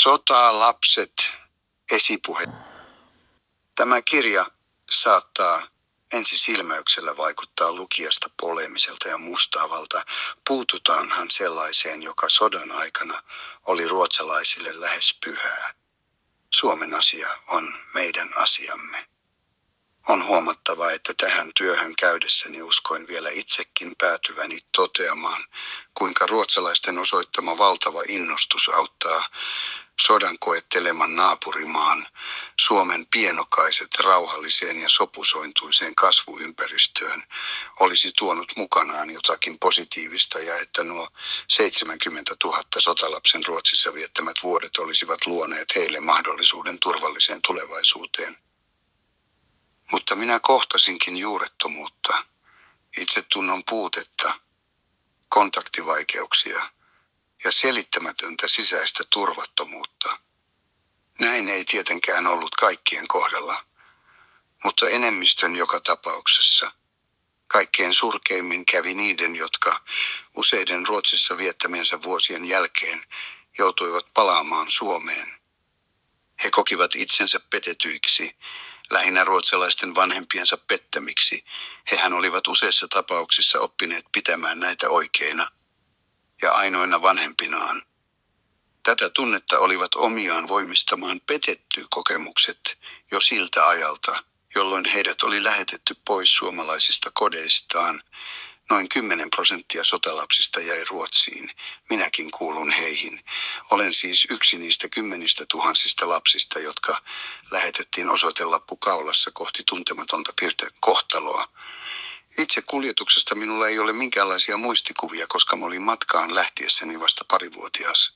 Sotalapset, esipuhe. Tämä kirja saattaa ensisilmäyksellä vaikuttaa lukijasta poleemiselta ja mustaavalta. Puututaanhan sellaiseen, joka sodan aikana oli ruotsalaisille lähes pyhää. Suomen asia on meidän asiamme. On huomattava, että tähän työhön käydessäni uskoin vielä itsekin päätyväni toteamaan, kuinka ruotsalaisten osoittama valtava innostus auttaa sodan koetteleman naapurimaan Suomen pienokaiset rauhalliseen ja sopusointuiseen kasvuympäristöön olisi tuonut mukanaan jotakin positiivista ja että nuo 70 000 sotalapsen Ruotsissa viettämät vuodet olisivat luoneet heille mahdollisuuden turvalliseen tulevaisuuteen. Mutta minä kohtasinkin juurettomuutta, itsetunnon puutetta, kontaktivaikeuksia ja selittämätöntä sisäistä turvattomuutta. Näin ei tietenkään ollut kaikkien kohdalla, mutta enemmistön joka tapauksessa. Kaikkein surkeimmin kävi niiden, jotka useiden Ruotsissa viettämiensä vuosien jälkeen joutuivat palaamaan Suomeen. He kokivat itsensä petetyiksi, lähinnä ruotsalaisten vanhempiensa pettämiksi. Hehän olivat useissa tapauksissa oppineet pitämään näitä oikeina ja ainoina vanhempinaan. Tätä tunnetta olivat omiaan voimistamaan petetty kokemukset jo siltä ajalta, jolloin heidät oli lähetetty pois suomalaisista kodeistaan. Noin 10% sotalapsista jäi Ruotsiin. Minäkin kuulun heihin. Olen siis yksi niistä 10 000 lapsista, jotka lähetettiin osoitelappu kaulassa kohti tuntematonta kohtaloa. Itse kuljetuksesta minulla ei ole minkäänlaisia muistikuvia, koska mä olin matkaan lähtiessäni vasta parivuotias.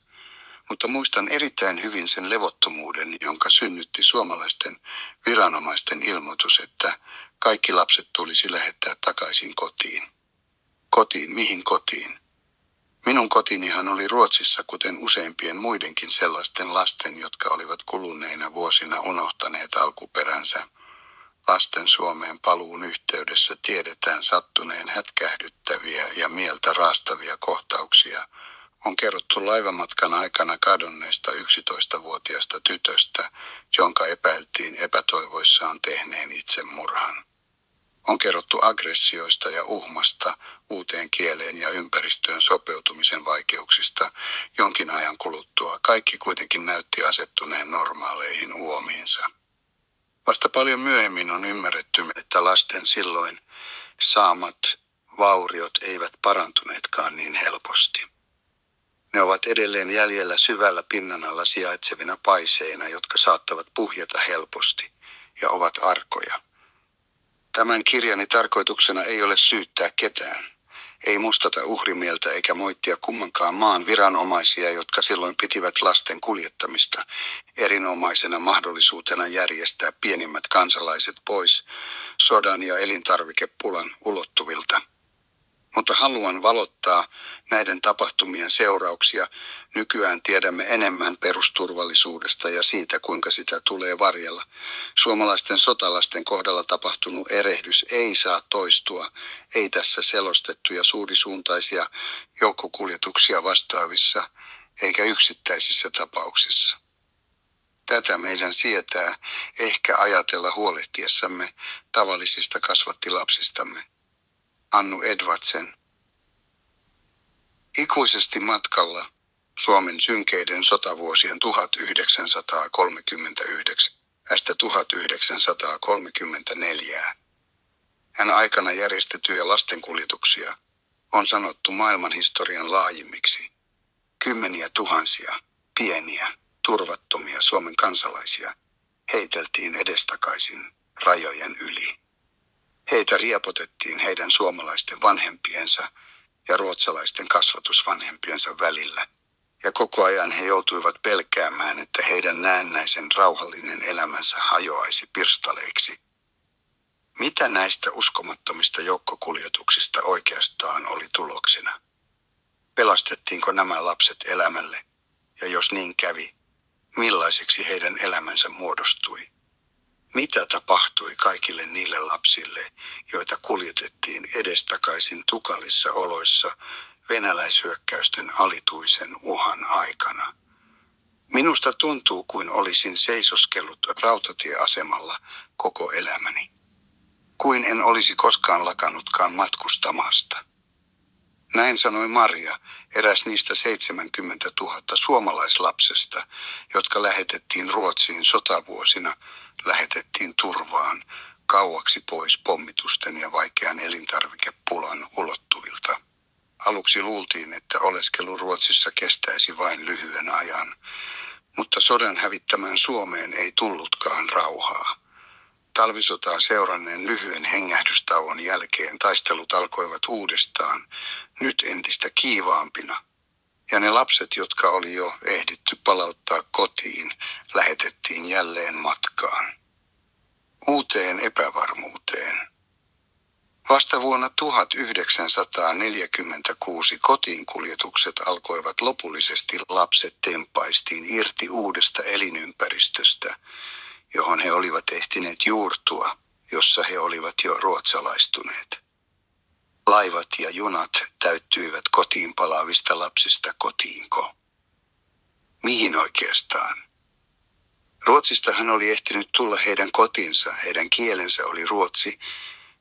Mutta muistan erittäin hyvin sen levottomuuden, jonka synnytti suomalaisten viranomaisten ilmoitus, että kaikki lapset tulisi lähettää takaisin kotiin. Kotiin, mihin kotiin? Minun kotinihan oli Ruotsissa, kuten useimpien muidenkin sellaisten lasten, jotka olivat kuluneina vuosina unohtaneet alkuperänsä. Lasten Suomeen paluun yhteydessä tiedetään sattuneen hätkähdyttäviä ja mieltä raastavia kohtauksia. On kerrottu laivamatkan aikana kadonneesta 11-vuotiaasta tytöstä, jonka epäiltiin epätoivoissaan tehneen itsemurhan. On kerrottu aggressioista ja uhmasta, uuteen kieleen ja ympäristöön sopeutumisen vaikeuksista. Jonkin ajan kuluttua kaikki kuitenkin näytti asettuneen normaaleihin uomiinsa. Vasta paljon myöhemmin on ymmärretty, että lasten silloin saamat vauriot eivät parantuneetkaan niin helposti. Ne ovat edelleen jäljellä syvällä pinnan alla sijaitsevina paiseina, jotka saattavat puhjeta helposti ja ovat arkoja. Tämän kirjani tarkoituksena ei ole syyttää ketään, ei mustata uhrimieltä eikä moittia kummankaan maan viranomaisia, jotka silloin pitivät lasten kuljettamista erinomaisena mahdollisuutena järjestää pienimmät kansalaiset pois sodan ja elintarvikepulan ulottuvilta. Mutta haluan valottaa näiden tapahtumien seurauksia. Nykyään tiedämme enemmän perusturvallisuudesta ja siitä, kuinka sitä tulee varjella. Suomalaisten sotalasten kohdalla tapahtunut erehdys ei saa toistua, ei tässä selostettuja suurisuuntaisia joukkokuljetuksia vastaavissa eikä yksittäisissä tapauksissa. Tätä meidän sietää ehkä ajatella huolehtiessamme tavallisista kasvattilapsistamme. Annu Edvardsen. Ikuisesti matkalla Suomen synkeiden sotavuosien 1939–1934. Hän aikana järjestettyjä lastenkuljetuksia on sanottu maailmanhistorian laajimmiksi. Kymmeniä tuhansia pieniä, turvattomia Suomen kansalaisia heiteltiin edestakaisin rajojen yli. Heitä riepotettiin heidän suomalaisten vanhempiensa ja ruotsalaisten kasvatusvanhempiensa välillä, ja koko ajan he joutuivat pelkäämään, että heidän näennäisen rauhallinen elämänsä hajoaisi pirstaleiksi. Mitä näistä uskomattomista joukkokuljetuksista oikeastaan oli tuloksena? Pelastettiinko nämä lapset elämälle, ja jos niin kävi, millaiseksi heidän elämänsä muodostui? Mitä tapahtui kaikille niille lapsille, joita kuljetettiin edestakaisin tukalissa oloissa venäläishyökkäysten alituisen uhan aikana? Minusta tuntuu kuin olisin seisoskellut rautatieasemalla koko elämäni. Kuin en olisi koskaan lakannutkaan matkustamasta. Näin sanoi Maria, eräs niistä 70 000 suomalaislapsesta, jotka lähetettiin Ruotsiin sotavuosina, lähetettiin turvaan, kauaksi pois pommitusten ja vaikean elintarvikepulan ulottuvilta. Aluksi luultiin, että oleskelu Ruotsissa kestäisi vain lyhyen ajan, mutta sodan hävittämään Suomeen ei tullutkaan rauhaa. Talvisotaa seuranneen lyhyen hengähdystauon jälkeen taistelut alkoivat uudestaan, nyt entistä kiivaampina, ja ne lapset, jotka oli jo ehditty palauttaa kotiin, lähetettiin jälleen matkaan. Uuteen epävarmuuteen. Vasta vuonna 1946 kotiinkuljetukset alkoivat lopullisesti, lapset tempaistiin irti uudesta elinympäristöstä, johon he olivat ehtineet juurtua, jossa he olivat jo ruotsalaistuneet. Laivat ja junat täyttyivät kotiin palaavista lapsista kotiinko. Mihin oikeastaan? Ruotsista hän oli ehtinyt tulla heidän kotinsa, heidän kielensä oli ruotsi,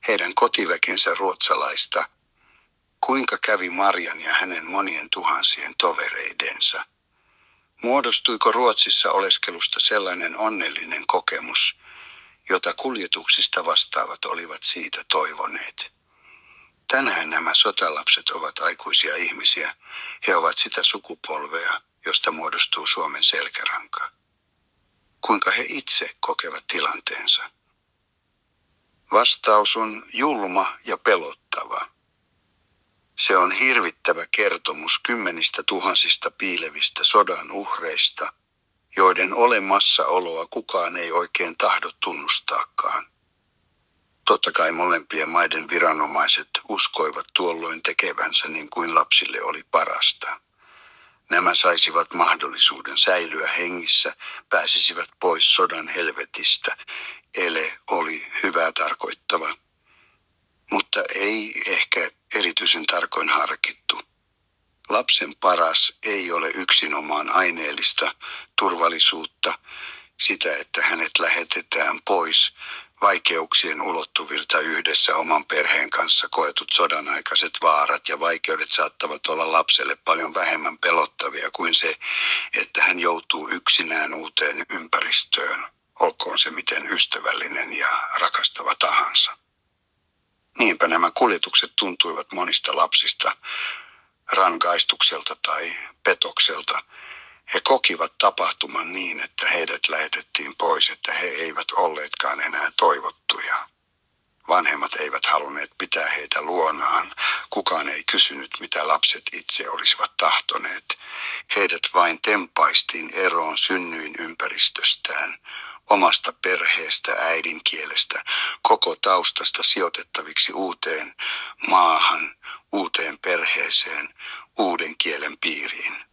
heidän kotiväkensä ruotsalaista. Kuinka kävi Marian ja hänen monien tuhansien tovereidensa? Muodostuiko Ruotsissa oleskelusta sellainen onnellinen kokemus, jota kuljetuksista vastaavat olivat siitä toivoneet? Tänään nämä sotalapset ovat aikuisia ihmisiä. He ovat sitä sukupolvea, josta muodostuu Suomen selkäranka. Kuinka he itse kokevat tilanteensa? Vastaus on julma ja pelottava. Se on hirvittävä kertomus kymmenistä tuhansista piilevistä sodan uhreista, joiden olemassaoloa kukaan ei oikein tahdo tunnustaakaan. Totta kai molempien maiden viranomaiset uskoivat tuolloin tekevänsä niin kuin lapsille oli parasta. Nämä saisivat mahdollisuuden säilyä hengissä, pääsisivät pois sodan helvetistä. Ele oli hyvää tarkoittava, mutta ei ehkä erityisen tarkoin harkittu. Lapsen paras ei ole yksinomaan aineellista turvallisuutta, sitä että hänet lähetetään pois vaikeuksien ulottuvilta yhdessä oman perheen kanssa. Koetut sodan aikaiset vaarat ja vaikeudet saattavat olla lapselle paljon vähemmän pelottavia kuin se, että hän joutuu yksinään uuteen ympäristöön, olkoon se miten ystävällinen ja rakastava tahansa. Niinpä nämä kuljetukset tuntuivat monista lapsista rangaistukselta tai petokselta. He kokivat tapahtuman niin, että heidät lähetettiin pois, että he eivät olleetkaan enää toivottuja. Vanhemmat eivät halunneet pitää heitä luonaan. Kukaan ei kysynyt, mitä lapset itse olisivat tahtoneet. Heidät vain tempaistiin eroon synnyinympäristöstään, omasta perheestä, äidinkielestä, koko taustasta sijoitettaviksi uuteen maahan, uuteen perheeseen, uuden kielen piiriin.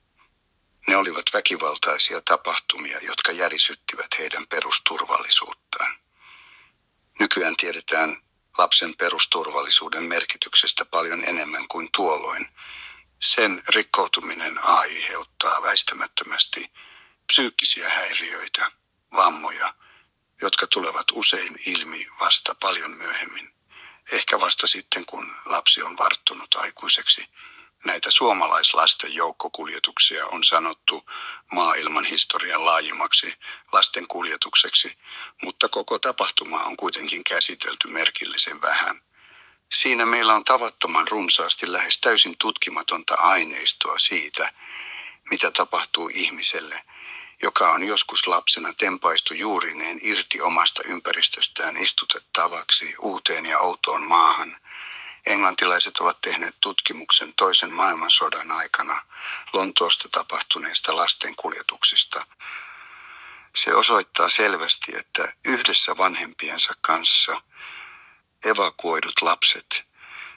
Ne olivat väkivaltaisia tapahtumia, jotka järisyttivät heidän perusturvallisuuttaan. Nykyään tiedetään lapsen perusturvallisuuden merkityksestä paljon enemmän kuin tuolloin. Sen rikkoutuminen aiheuttaa väistämättömästi psyykkisiä häiriöitä, vammoja, jotka tulevat usein ilmi vasta paljon myöhemmin. Ehkä vasta sitten, kun lapsi on varttunut aikuiseksi. Näitä suomalaislasten joukkokuljetuksia on sanottu maailman historian laajimmaksi lasten kuljetukseksi, mutta koko tapahtuma on kuitenkin käsitelty merkillisen vähän. Siinä meillä on tavattoman runsaasti lähes täysin tutkimatonta aineistoa siitä, mitä tapahtuu ihmiselle, joka on joskus lapsena tempaistu juurineen irti omasta ympäristöstään istutettavaksi uuteen ja outoon maahan. Englantilaiset ovat tehneet tutkimuksen toisen maailmansodan aikana Lontoosta tapahtuneista lastenkuljetuksista. Se osoittaa selvästi, että yhdessä vanhempiensa kanssa evakuoidut lapset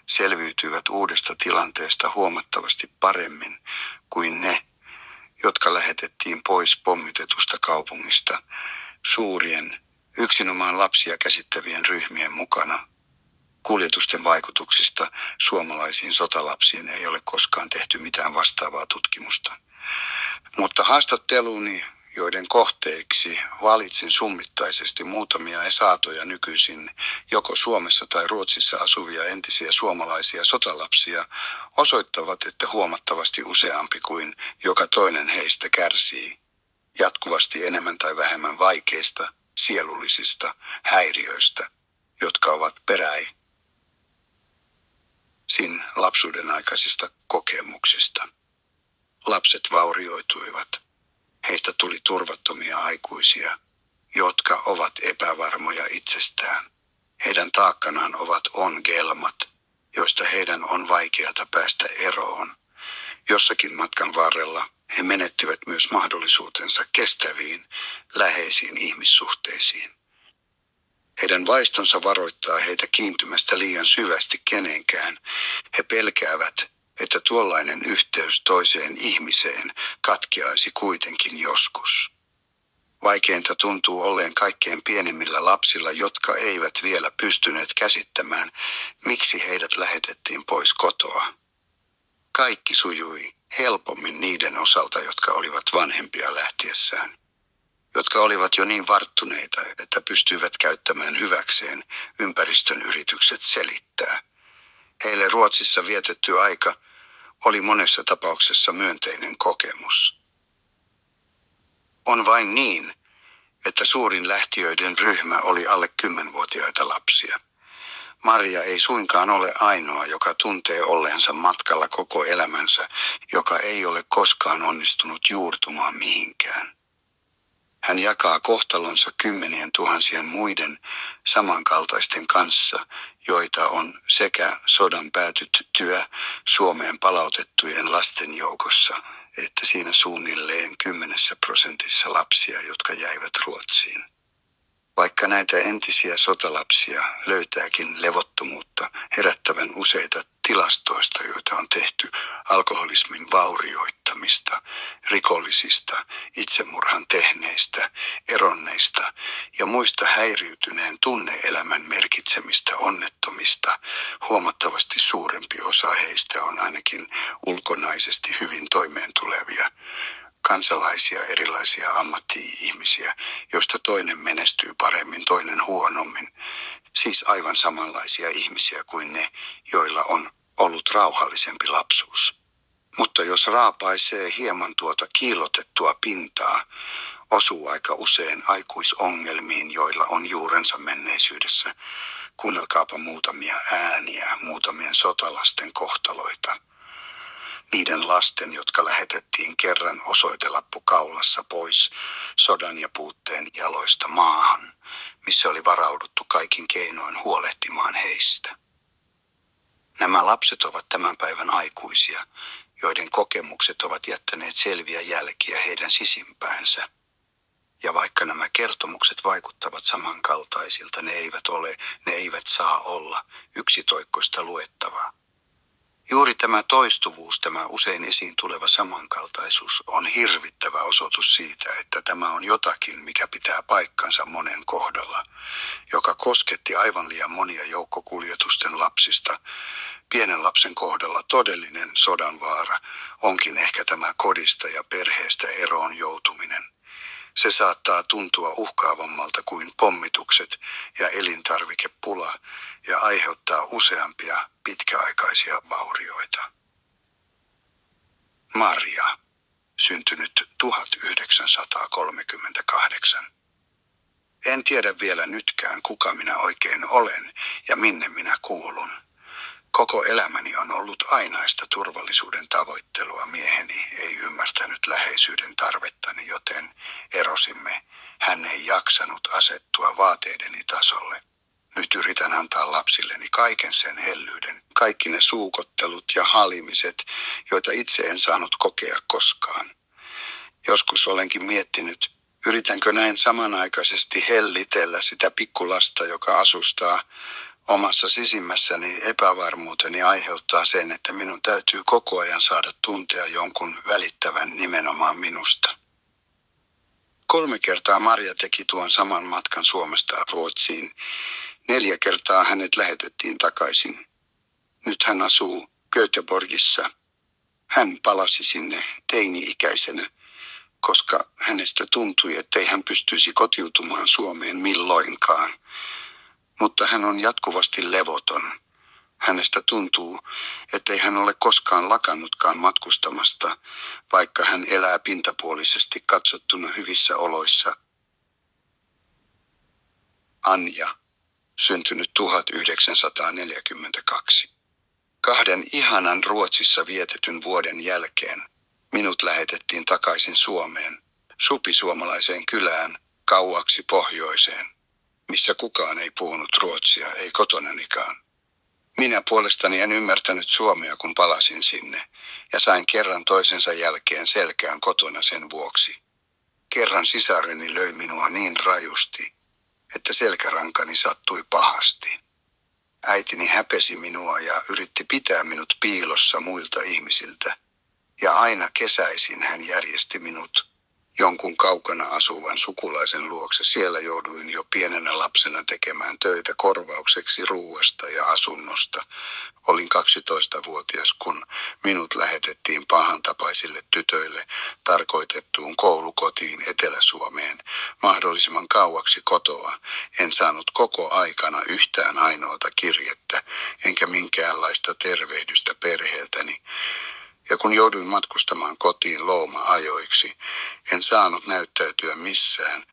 selviytyivät uudesta tilanteesta huomattavasti paremmin kuin ne, jotka lähetettiin pois pommitetusta kaupungista suurien, yksinomaan lapsia käsittävien ryhmien mukana. Kuljetusten vaikutuksista suomalaisiin sotalapsiin ei ole koskaan tehty mitään vastaavaa tutkimusta. Mutta haastatteluni, joiden kohteeksi valitsin summittaisesti muutamia saatoja nykyisin joko Suomessa tai Ruotsissa asuvia entisiä suomalaisia sotalapsia, osoittavat, että huomattavasti useampi kuin joka toinen heistä kärsii jatkuvasti enemmän tai vähemmän vaikeista sielullisista häiriöistä, jotka ovat peräisin lapsuuden aikaisista kokemuksista. Lapset vaurioituivat. Heistä tuli turvattomia aikuisia, jotka ovat epävarmoja itsestään. Heidän taakkanaan ovat ongelmat, joista heidän on vaikeata päästä eroon. Jossakin matkan varrella he menettivät myös mahdollisuutensa kestäviin, läheisiin ihmissuhteisiin. Heidän vaistonsa varoittaa heitä kiintymästä liian syvästi kenenkään. He pelkäävät, että tuollainen yhteys toiseen ihmiseen katkeaisi kuitenkin joskus. Vaikeinta tuntuu olleen kaikkein pienimmillä lapsilla, jotka eivät vielä pystyneet käsittämään, miksi heidät lähetettiin pois kotoa. Kaikki sujui helpommin niiden osalta, jotka olivat vanhempia lähtiessään, jotka olivat jo niin varttuneita, että pystyivät käyttämään hyväkseen ympäristön yritykset selittää. Heille Ruotsissa vietetty aika oli monessa tapauksessa myönteinen kokemus. On vain niin, että suurin lähtiöiden ryhmä oli alle 10-vuotiaita lapsia. Maria ei suinkaan ole ainoa, joka tuntee olleensa matkalla koko elämänsä, joka ei ole koskaan onnistunut juurtumaan mihinkään. Hän jakaa kohtalonsa 10 000 muiden samankaltaisten kanssa, joita on sekä sodan päätyttyä Suomeen palautettujen lasten joukossa, että siinä suunnilleen 10% lapsia, jotka jäivät Ruotsiin. Vaikka näitä entisiä sotalapsia löytääkin levottomuutta herättävän useita tilastoista, joita on tehty alkoholismin vaurioittamista, rikollisista, itsemurhan tehneistä, eronneista ja muista häiriytyneen tunne-elämän merkitsemistä onnettomista, huomattavasti suurempi osa heistä on ainakin ulkonaisesti hyvin toimeentulevia kansalaisia, erilaisia ammatti-ihmisiä, joista toinen menestyy paremmin, toinen huonommin. Siis aivan samanlaisia ihmisiä kuin ne, joilla on ollut rauhallisempi lapsuus. Mutta jos raapaisee hieman tuota kiillotettua pintaa, osuu aika usein aikuisongelmiin, joilla on juurensa menneisyydessä. Kuunnelkaapa muutamia ääniä, muutamien sotalasten kohtaloita. Niiden lasten, jotka lähetettiin kerran osoitelappu kaulassa pois sodan ja puutteen jaloista maahan, missä oli varauduttu kaikin keinoin huolehtimaan heistä. Nämä lapset ovat tämän päivän aikuisia, joiden kokemukset ovat jättäneet selviä jälkiä heidän sisimpäänsä. Ja vaikka nämä kertomukset vaikuttavat samankaltaisilta, ne eivät saa olla yksitoikkoista luettavaa. Juuri tämä toistuvuus, tämä usein esiin tuleva samankaltaisuus on hirvittävä osoitus siitä, että tämä on jotakin, mikä pitää paikkansa monen kohdalla, joka kosketti aivan liian monia joukkokuljetusten lapsista. Pienen lapsen kohdalla todellinen sodan vaara onkin ehkä tämä kodista ja perheestä eroon joutuminen. Se saattaa tuntua uhkaavammalta kuin pommitukset ja elintarvikepula ja aiheuttaa useampia pitkäaikaisia vaurioita. Maria, syntynyt 1938. En tiedä vielä nytkään, kuka minä oikein olen ja minne minä kuulun. Koko elämäni on ollut ainaista turvallisuuden tavoittelua. Mieheni ei ymmärtänyt läheisyyden tarvettani, joten erosimme. Hän ei jaksanut asettua vaateideni tasolle. Nyt yritän antaa lapsilleni kaiken sen hellyyden, kaikki ne suukottelut ja halimiset, joita itse en saanut kokea koskaan. Joskus olenkin miettinyt, yritänkö näin samanaikaisesti hellitellä sitä pikkulasta, joka asustaa omassa sisimmässäni. Epävarmuuteni aiheuttaa sen, että minun täytyy koko ajan saada tuntea jonkun välittävän nimenomaan minusta. 3 kertaa Maria teki tuon saman matkan Suomesta Ruotsiin. 4 kertaa hänet lähetettiin takaisin. Nyt hän asuu Göteborgissa. Hän palasi sinne teini-ikäisenä koska hänestä tuntui, ettei hän pystyisi kotiutumaan Suomeen milloinkaan. Mutta hän on jatkuvasti levoton. Hänestä tuntuu, ettei hän ole koskaan lakannutkaan matkustamasta, vaikka hän elää pintapuolisesti katsottuna hyvissä oloissa. Anja, syntynyt 1942. 2 ihanan Ruotsissa vietetyn vuoden jälkeen minut lähetettiin takaisin Suomeen, supisuomalaiseen kylään, kauaksi pohjoiseen, missä kukaan ei puhunut ruotsia, ei kotonanikaan. Minä puolestani en ymmärtänyt suomea, kun palasin sinne, ja sain kerran toisensa jälkeen selkään kotona sen vuoksi. Kerran sisareni löi minua niin rajusti, että selkärankani sattui pahasti. Äitini häpesi minua ja yritti pitää minut piilossa muilta ihmisiltä, ja aina kesäisin hän järjesti minut jonkun kaukana asuvan sukulaisen luokse. Siellä jouduin jo pienenä lapsena tekemään töitä korvaukseksi ruuasta ja asunnosta. Olin 12-vuotias, kun minut lähetettiin pahantapaisille tytöille tarkoitettuun koulukotiin Etelä-Suomeen mahdollisimman kauaksi kotoa. En saanut koko aikana yhtään ainoata kirjettä, enkä minkäänlaista tervehdystä perheeltäni. Ja kun jouduin matkustamaan kotiin looma-ajoiksi, en saanut näyttäytyä missään.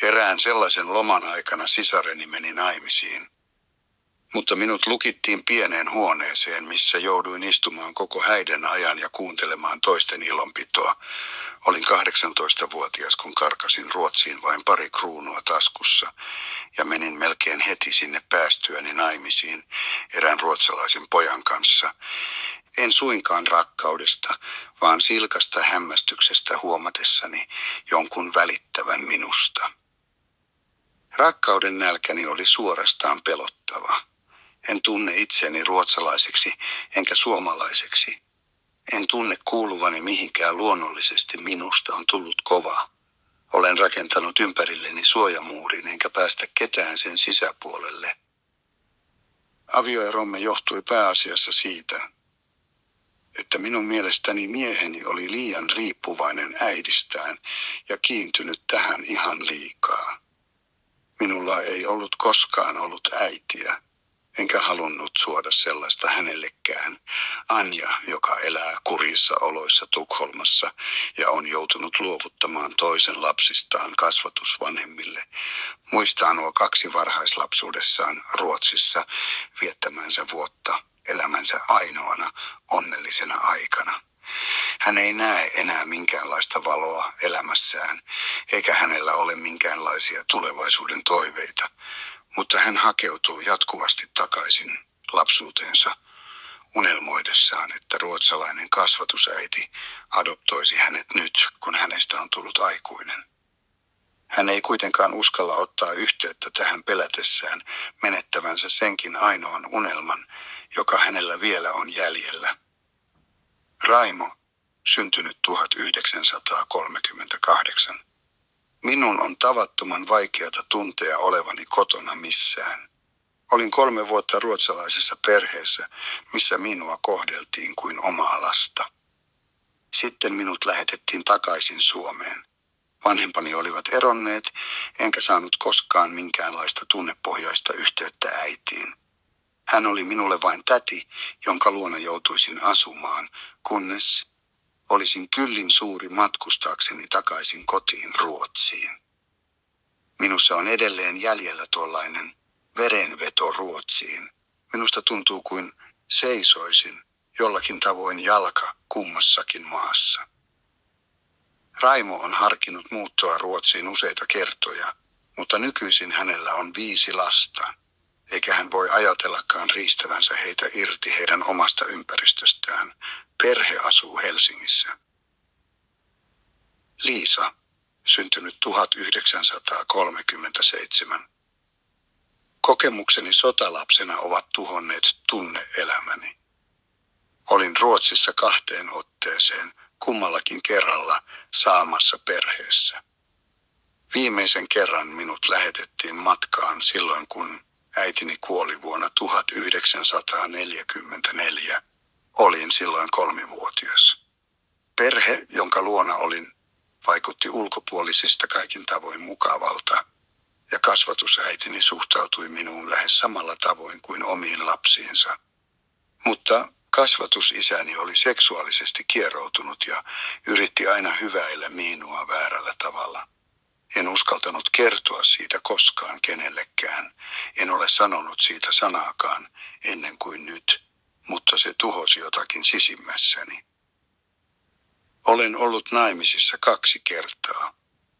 Erään sellaisen loman aikana sisareni meni naimisiin. Mutta minut lukittiin pieneen huoneeseen, missä jouduin istumaan koko häiden ajan ja kuuntelemaan toisten ilonpitoa. Olin 18-vuotias, kun karkasin Ruotsiin vain 2 kruunua taskussa ja menin melkein heti sinne päästyäni naimisiin erään ruotsalaisen pojan kanssa. En suinkaan rakkaudesta, vaan silkasta hämmästyksestä huomatessani jonkun välittävän minusta. Rakkauden nälkäni oli suorastaan pelottava. En tunne itseni ruotsalaiseksi enkä suomalaiseksi. En tunne kuuluvani mihinkään luonnollisesti, minusta on tullut kova. Olen rakentanut ympärilleni suojamuurin enkä päästä ketään sen sisäpuolelle. Avioeromme johtui pääasiassa siitä, että minun mielestäni mieheni oli liian riippuvainen äidistään ja kiintynyt tähän ihan liikaa. Minulla ei ollut koskaan ollut äitiä, enkä halunnut suoda sellaista hänellekään. Anja, joka elää kurjissa oloissa Tukholmassa ja on joutunut luovuttamaan toisen lapsistaan kasvatusvanhemmille, muistaa nuo 2 varhaislapsuudessaan Ruotsissa viettämänsä vuotta elämänsä ainoana onnellisena aikana. Hän ei näe enää minkäänlaista valoa elämässään, eikä hänellä ole minkäänlaisia tulevaisuuden toiveita, mutta hän hakeutuu jatkuvasti takaisin lapsuuteensa unelmoidessaan, että ruotsalainen kasvatusäiti adoptoisi hänet nyt, kun hänestä on tullut aikuinen. Hän ei kuitenkaan uskalla ottaa yhteyttä tähän pelätessään menettävänsä senkin ainoan unelman, joka hänellä vielä on jäljellä. Raimo, syntynyt 1938. Minun on tavattoman vaikeata tuntea olevani kotona missään. Olin 3 vuotta ruotsalaisessa perheessä, missä minua kohdeltiin kuin omaa lasta. Sitten minut lähetettiin takaisin Suomeen. Vanhempani olivat eronneet, enkä saanut koskaan minkäänlaista tunnepohjaista yhteyttä äitiin. Hän oli minulle vain täti, jonka luona joutuisin asumaan, kunnes olisin kyllin suuri matkustaakseni takaisin kotiin Ruotsiin. Minussa on edelleen jäljellä tuollainen verenveto Ruotsiin. Minusta tuntuu kuin seisoisin jollakin tavoin jalka kummassakin maassa. Raimo on harkinnut muuttoa Ruotsiin useita kertoja, mutta nykyisin hänellä on 5 lasta, eikä hän voi ajatellakaan riistävänsä heitä irti heidän omasta ympäristöstään. Perhe asuu Helsingissä. Liisa, syntynyt 1937. Kokemukseni sotalapsena ovat tuhonneet tunne-elämäni. Olin Ruotsissa 2 otteeseen, kummallakin kerralla saamassa perheessä. Viimeisen kerran minut lähetettiin matkaan silloin, kun äitini kuoli vuonna 1944. Olin silloin 3-vuotias. Perhe, jonka luona olin, vaikutti ulkopuolisista kaikin tavoin mukavalta, ja kasvatusäitini suhtautui minuun lähes samalla tavoin kuin omiin lapsiinsa. Mutta kasvatusisäni oli seksuaalisesti kieroutunut ja yritti aina hyväillä minua väärällä tavalla. En uskaltanut kertoa siitä koskaan kenellekään. En ole sanonut siitä sanaakaan ennen kuin nyt, mutta se tuhosi jotakin sisimmässäni. Olen ollut naimisissa 2 kertaa.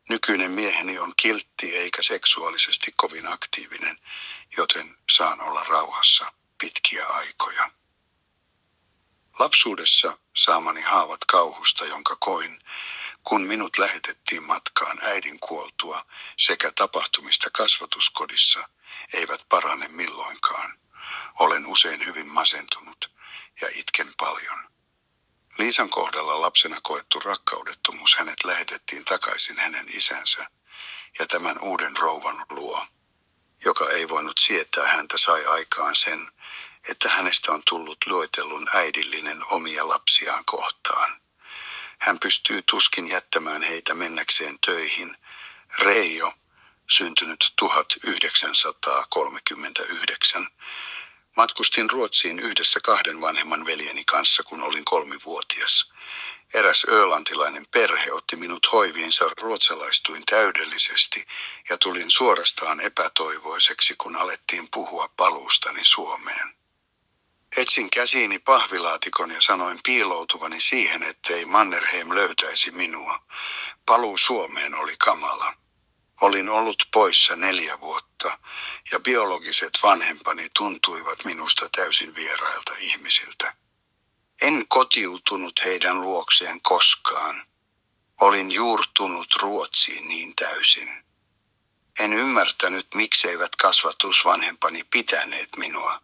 Nykyinen mieheni on kiltti eikä seksuaalisesti kovin aktiivinen, joten saan olla rauhassa pitkiä aikoja. Lapsuudessa saamani haavat kauhusta, jonka koin, kun minut lähetettiin matkaan äidin kuoltua sekä tapahtumista kasvatuskodissa, eivät parane milloinkaan. Olen usein hyvin masentunut ja itken paljon. Liisan kohdalla lapsena koettu rakkaudettomuus hänet lähetettiin takaisin hänen isänsä ja tämän uuden rouvan luo, joka ei voinut sietää häntä, sai aikaan sen, että hänestä on tullut luetellun äidillinen omia lapsiaan kohtaan. Hän pystyy tuskin jättämään heitä mennäkseen töihin. Reijo, syntynyt 1939. Matkustin Ruotsiin yhdessä 2 vanhemman veljeni kanssa, kun olin 3-vuotias. Eräs ölantilainen perhe otti minut hoiviinsa, ruotsalaistuin täydellisesti ja tulin suorastaan epätoivoiseksi, kun alettiin puhua paluustani Suomeen. Etsin käsiini pahvilaatikon ja sanoin piiloutuvani siihen, ettei Mannerheim löytäisi minua. Paluu Suomeen oli kamala. Olin ollut poissa 4 vuotta ja biologiset vanhempani tuntuivat minusta täysin vierailta ihmisiltä. En kotiutunut heidän luokseen koskaan. Olin juurtunut Ruotsiin niin täysin. En ymmärtänyt, mikseivät kasvatusvanhempani pitäneet minua,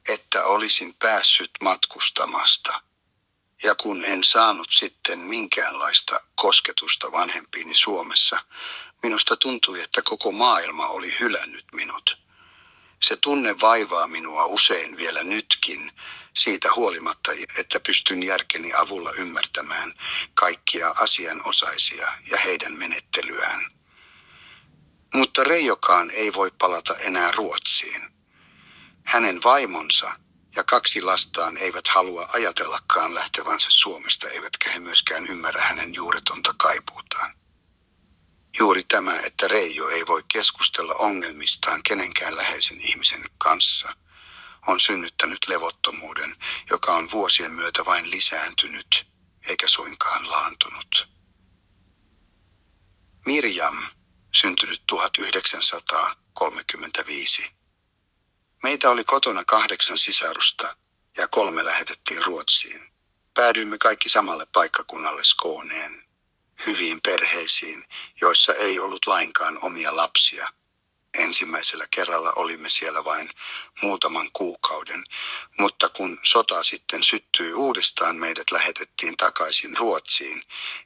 että olisin päässyt matkustamasta. Ja kun en saanut sitten minkäänlaista kosketusta vanhempiini Suomessa, minusta tuntui, että koko maailma oli hylännyt minut. Se tunne vaivaa minua usein vielä nytkin, siitä huolimatta, että pystyn järkeni avulla ymmärtämään kaikkia asianosaisia ja heidän menettelyään. Mutta Reijokaan ei voi palata enää Ruotsiin. Hänen vaimonsa ja 2 lastaan eivät halua ajatellakaan lähtevänsä Suomesta, eivätkä he myöskään ymmärrä hänen juuretonta kaipuutaan. Juuri tämä, että Reijo ei voi keskustella ongelmistaan kenenkään läheisen ihmisen kanssa, on synnyttänyt levottomuuden, joka on vuosien myötä vain lisääntynyt, eikä suinkaan laantunut. Mirjam, syntynyt 1935. Meitä oli kotona 8 sisarusta ja 3 lähetettiin Ruotsiin. Päädyimme kaikki samalle paikkakunnalle Skåneen, hyviin perheisiin, joissa ei ollut lainkaan omia lapsia. Ensimmäisellä kerralla olimme siellä vain muutaman kuukauden, mutta kun sota sitten syttyi uudestaan, meidät lähetettiin takaisin Ruotsiin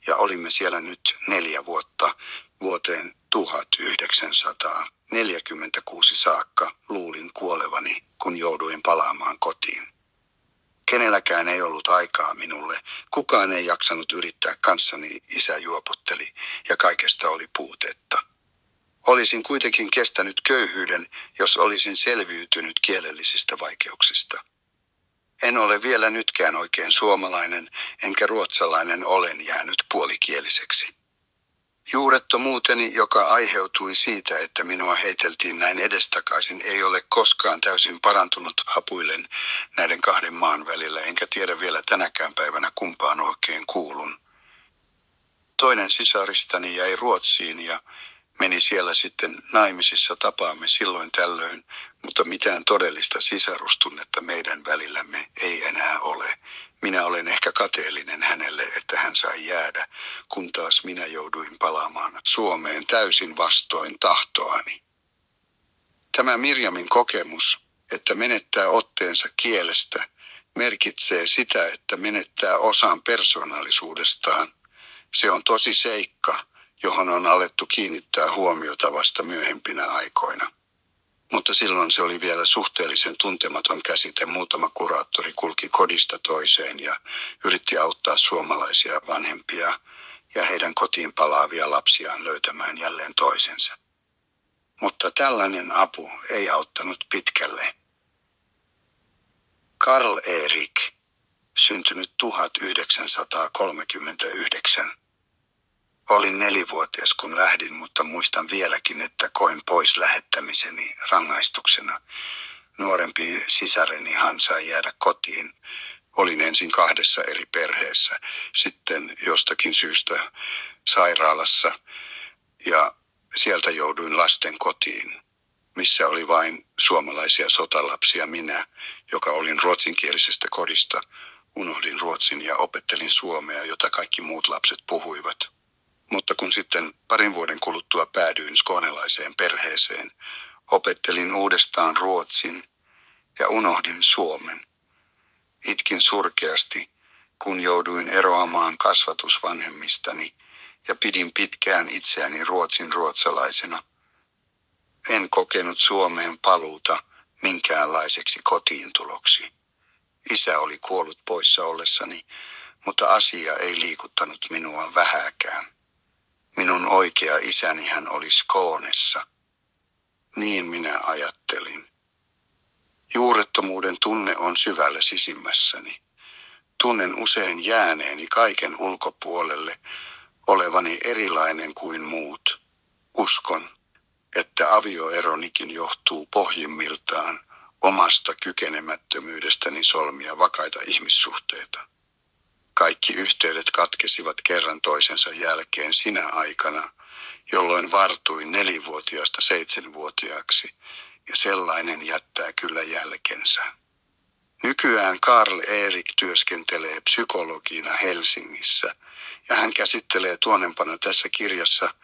ja olimme siellä nyt 4 vuotta vuoteen 1946 saakka. Luulin kuolevani, kun jouduin palaamaan kotiin. Kenelläkään ei ollut aikaa minulle, kukaan ei jaksanut yrittää kanssani, isä juopotteli ja kaikesta oli puutetta. Olisin kuitenkin kestänyt köyhyyden, jos olisin selviytynyt kielellisistä vaikeuksista. En ole vielä nytkään oikein suomalainen, enkä ruotsalainen, olen jäänyt puolikieliseksi. Juurettomuuteni, joka aiheutui siitä, että minua heiteltiin näin edestakaisin, ei ole koskaan täysin parantunut. Hapuilen näiden 2 maan välillä, enkä tiedä vielä tänäkään päivänä kumpaan oikein kuulun. Toinen sisaristani jäi Ruotsiin ja meni siellä sitten naimisissa, tapaamme silloin tällöin, mutta mitään todellista sisarustunnetta meidän välillämme ei enää ole. Minä olen ehkä kateellinen hänelle, että hän sai jäädä, kun taas minä jouduin palaamaan Suomeen täysin vastoin tahtoani. Tämä Mirjamin kokemus, että menettää otteensa kielestä, merkitsee sitä, että menettää osan persoonallisuudestaan. Se on tosi seikka, johon on alettu kiinnittää huomiota vasta myöhempinä aikoina. Mutta silloin se oli vielä suhteellisen tuntematon käsite. Muutama kuraattori kulki kodista toiseen ja yritti auttaa suomalaisia vanhempia ja heidän kotiin palaavia lapsiaan löytämään jälleen toisensa. Mutta tällainen apu ei auttanut pitkälle. Karl Erik, syntynyt 1939. Olin 4-vuotias kun lähdin, mutta muistan vieläkin, että koin pois lähettämiseni rangaistuksena. Nuorempi sisareni hän sai jäädä kotiin. Olin ensin 2 eri perheessä, sitten jostakin syystä sairaalassa ja sieltä jouduin lasten kotiin, missä oli vain suomalaisia sotalapsia. Minä, joka olin ruotsinkielisestä kodista, unohdin ruotsin ja opettelin suomea, jota kaikki muut lapset puhuivat. Mutta kun sitten 2 vuoden kuluttua päädyin skånelaiseen perheeseen, opettelin uudestaan ruotsin ja unohdin suomen. Itkin surkeasti, kun jouduin eroamaan kasvatusvanhemmistani ja pidin pitkään itseäni ruotsalaisena. En kokenut Suomeen paluuta minkäänlaiseksi kotiintuloksi. Isä oli kuollut poissa ollessani, mutta asia ei liikuttanut minua vähääkään. Minun oikea isäni hän oli Skånessa. Niin minä ajattelin. Juurettomuuden tunne on syvällä sisimmässäni. Tunnen usein jääneeni kaiken ulkopuolelle, olevani erilainen kuin muut. Uskon, että avioeronikin johtuu pohjimmiltaan omasta kykenemättömyydestäni solmia vakaita ihmissuhteita. Kaikki yhteydet katkesivat kerran toisensa jälkeen sinä aikana, jolloin vartuin 4-vuotiaasta 7-vuotiaaksi, ja sellainen jättää kyllä jälkensä. Nykyään Karl Erik työskentelee psykologina Helsingissä, ja hän käsittelee tuonnempana tässä kirjassa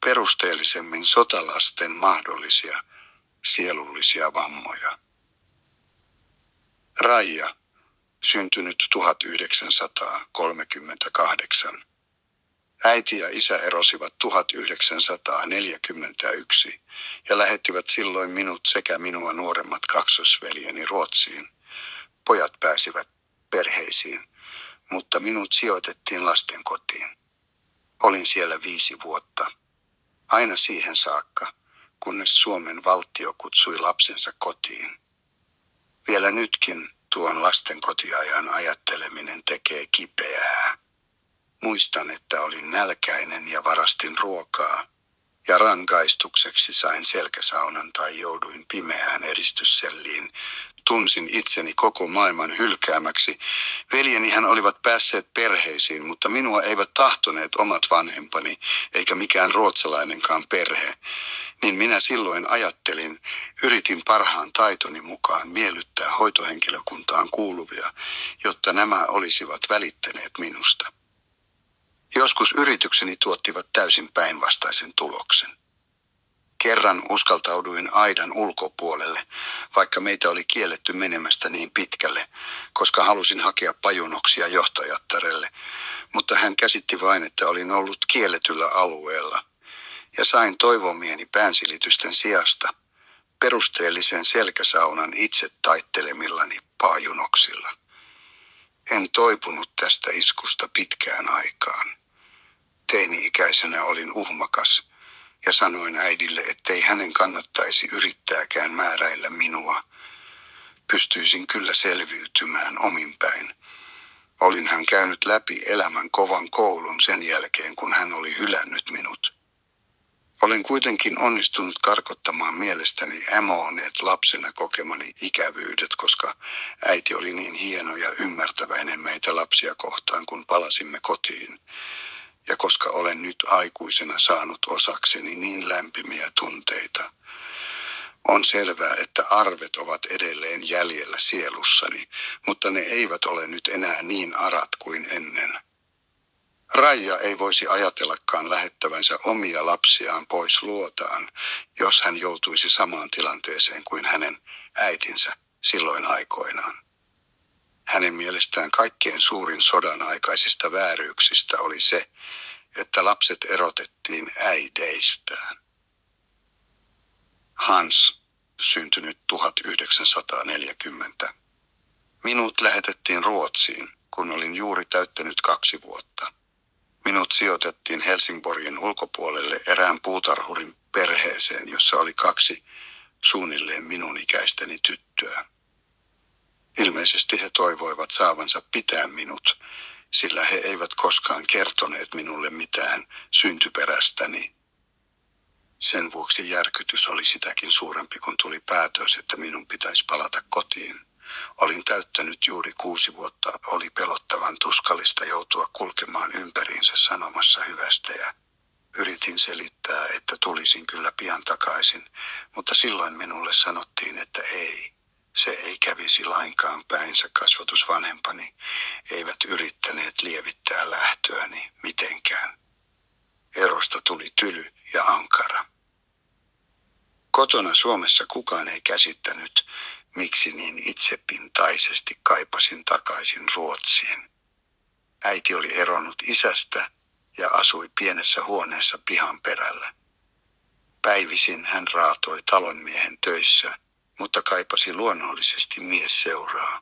perusteellisemmin sotalasten mahdollisia sielullisia vammoja. Raija, syntynyt 1938. Äiti ja isä erosivat 1941 ja lähettivät silloin minut sekä minua nuoremmat kaksosveljeni Ruotsiin. Pojat pääsivät perheisiin, mutta minut sijoitettiin lastenkotiin. Olin siellä 5 vuotta, aina siihen saakka, kunnes Suomen valtio kutsui lapsensa kotiin. Vielä nytkin tuon lastenkotiajan ajatteleminen tekee kipeää. Muistan, että olin nälkäinen ja varastin ruokaa, ja rangaistukseksi sain selkäsaunan tai jouduin pimeään eristysselliin. Tunsin itseni koko maailman hylkäämäksi. Veljenihän olivat päässeet perheisiin, mutta minua eivät tahtoneet omat vanhempani, eikä mikään ruotsalainenkaan perhe. Niin minä silloin ajattelin, yritin parhaan taitoni mukaan miellyttää hoitohenkilökuntaan kuuluvia, jotta nämä olisivat välittäneet minusta. Joskus yritykseni tuottivat täysin päinvastaisen tuloksen. Kerran uskaltauduin aidan ulkopuolelle, vaikka meitä oli kielletty menemästä niin pitkälle, koska halusin hakea pajunoksia johtajattarelle, mutta hän käsitti vain, että olin ollut kielletyllä alueella, ja sain toivomieni päänsilitysten sijasta perusteellisen selkäsaunan itse taittelemillani pajunoksilla. En toipunut tästä iskusta pitkään aikaan. Teini-ikäisenä olin uhmakas ja sanoin äidille, ettei hänen kannattaisi yrittääkään määräillä minua. Pystyisin kyllä selviytymään ominpäin. Olin hän käynyt läpi elämän kovan koulun sen jälkeen, kun hän oli hylännyt minut. Olen kuitenkin onnistunut karkottamaan mielestäni ämooneet lapsena kokemani ikävyydet, koska äiti oli niin hieno ja ymmärtäväinen meitä lapsia kohtaan, kun palasimme kotiin. Ja koska olen nyt aikuisena saanut osakseni niin lämpimiä tunteita, on selvää, että arvet ovat edelleen jäljellä sielussani, mutta ne eivät ole nyt enää niin arat kuin ennen. Raija ei voisi ajatellakaan lähettävänsä omia lapsiaan pois luotaan, jos hän joutuisi samaan tilanteeseen kuin hänen äitinsä silloin aikoinaan. Hänen mielestään kaikkein suurin sodan aikaisista vääryyksistä oli se, että lapset erotettiin äideistään. Hans, Minut lähetettiin Ruotsiin, kun olin juuri täyttänyt 2 vuotta. Minut sijoitettiin Helsingborgin ulkopuolelle erään puutarhurin perheeseen, jossa oli 2 suunnilleen minun ikäistäni tyttöä. Ilmeisesti he toivoivat saavansa pitää minut, sillä he eivät koskaan kertoneet minulle mitään syntyperästäni. Sen vuoksi järkytys oli sitäkin suurempi, kun tuli päätös, että minun pitäisi palata kotiin. Olin täyttänyt juuri 6 vuotta, oli pelottavan tuskallista joutua kulkemaan ympäriinsä sanomassa hyvästä ja yritin selittää, että tulisin kyllä pian takaisin, mutta silloin minulle sanottiin, että ei. Se ei kävisi lainkaan päinsä. Kasvatusvanhempani eivät yrittäneet lievittää lähtöäni mitenkään. Erosta tuli tyly ja ankara. Kotona Suomessa kukaan ei käsittänyt, miksi niin itsepintaisesti kaipasin takaisin Ruotsiin. Äiti oli eronnut isästä ja asui pienessä huoneessa pihan perällä. Päivisin hän raatoi talonmiehen töissä, mutta kaipasi luonnollisesti miesseuraa,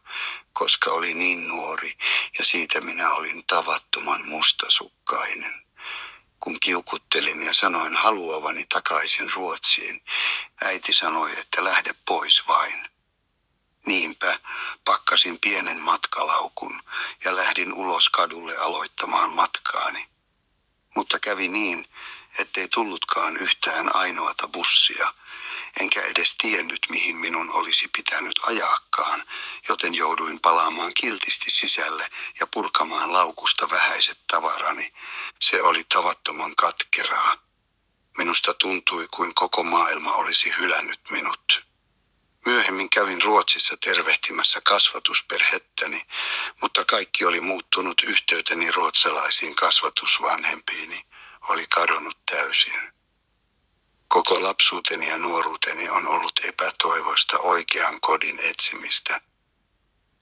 koska oli niin nuori ja siitä minä olin tavattoman mustasukkainen. Kun kiukuttelin ja sanoin haluavani takaisin Ruotsiin, äiti sanoi, että lähde pois vain. Niinpä pakkasin pienen matkalaukun ja lähdin ulos kadulle aloittamaan matkaani. Mutta kävi niin, ettei tullutkaan yhtään ainoata bussia, enkä edes tiennyt mihin minun olisi pitänyt ajaakaan, joten jouduin palaamaan kiltisti sisälle ja purkamaan laukusta vähäiset tavarani. Se oli tavattoman katkeraa. Minusta tuntui kuin koko maailma olisi hylännyt minut. Myöhemmin kävin Ruotsissa tervehtimässä kasvatusperhettäni, mutta kaikki oli muuttunut. Yhteyteni ruotsalaisiin kasvatusvanhempiini oli kadonnut täysin. Koko lapsuuteni ja nuoruuteni on ollut epätoivoista oikean kodin etsimistä.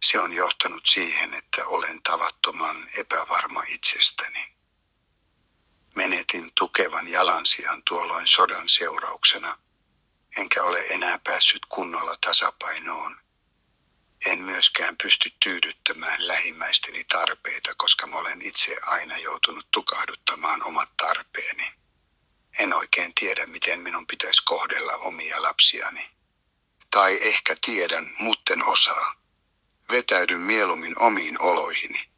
Se on johtanut siihen, että olen tavattoman epävarma itsestäni. Menetin tukevan jalansijan tuolloin sodan seurauksena, enkä ole enää päässyt kunnolla tasapainoon. En myöskään pysty tyydyttämään lähimmäisteni tarpeita, koska mä olen itse aina joutunut tukahduttamaan omat tarpeeni. En oikein tiedä, miten minun pitäisi kohdella omia lapsiani. Tai ehkä tiedän, mutten osaa. Vetäydyn mieluummin omiin oloihini.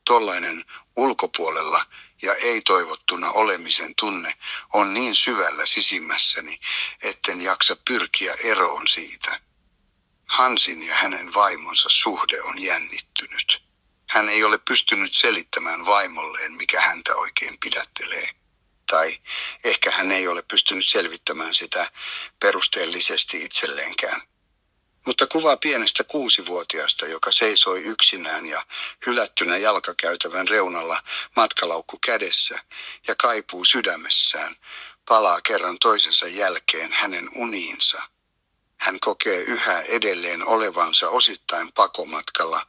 Tollainen ulkopuolella ja ei-toivottuna olemisen tunne on niin syvällä sisimmässäni, etten jaksa pyrkiä eroon siitä. Hansin ja hänen vaimonsa suhde on jännittynyt. Hän ei ole pystynyt selittämään vaimolleen, mikä häntä oikein pidättelee. Tai ehkä hän ei ole pystynyt selvittämään sitä perusteellisesti itselleenkään. Mutta kuva pienestä 6-vuotiaasta, joka seisoi yksinään ja hylättynä jalkakäytävän reunalla matkalaukku kädessä ja kaipuu sydämessään, palaa kerran toisensa jälkeen hänen uniinsa. Hän kokee yhä edelleen olevansa osittain pakomatkalla.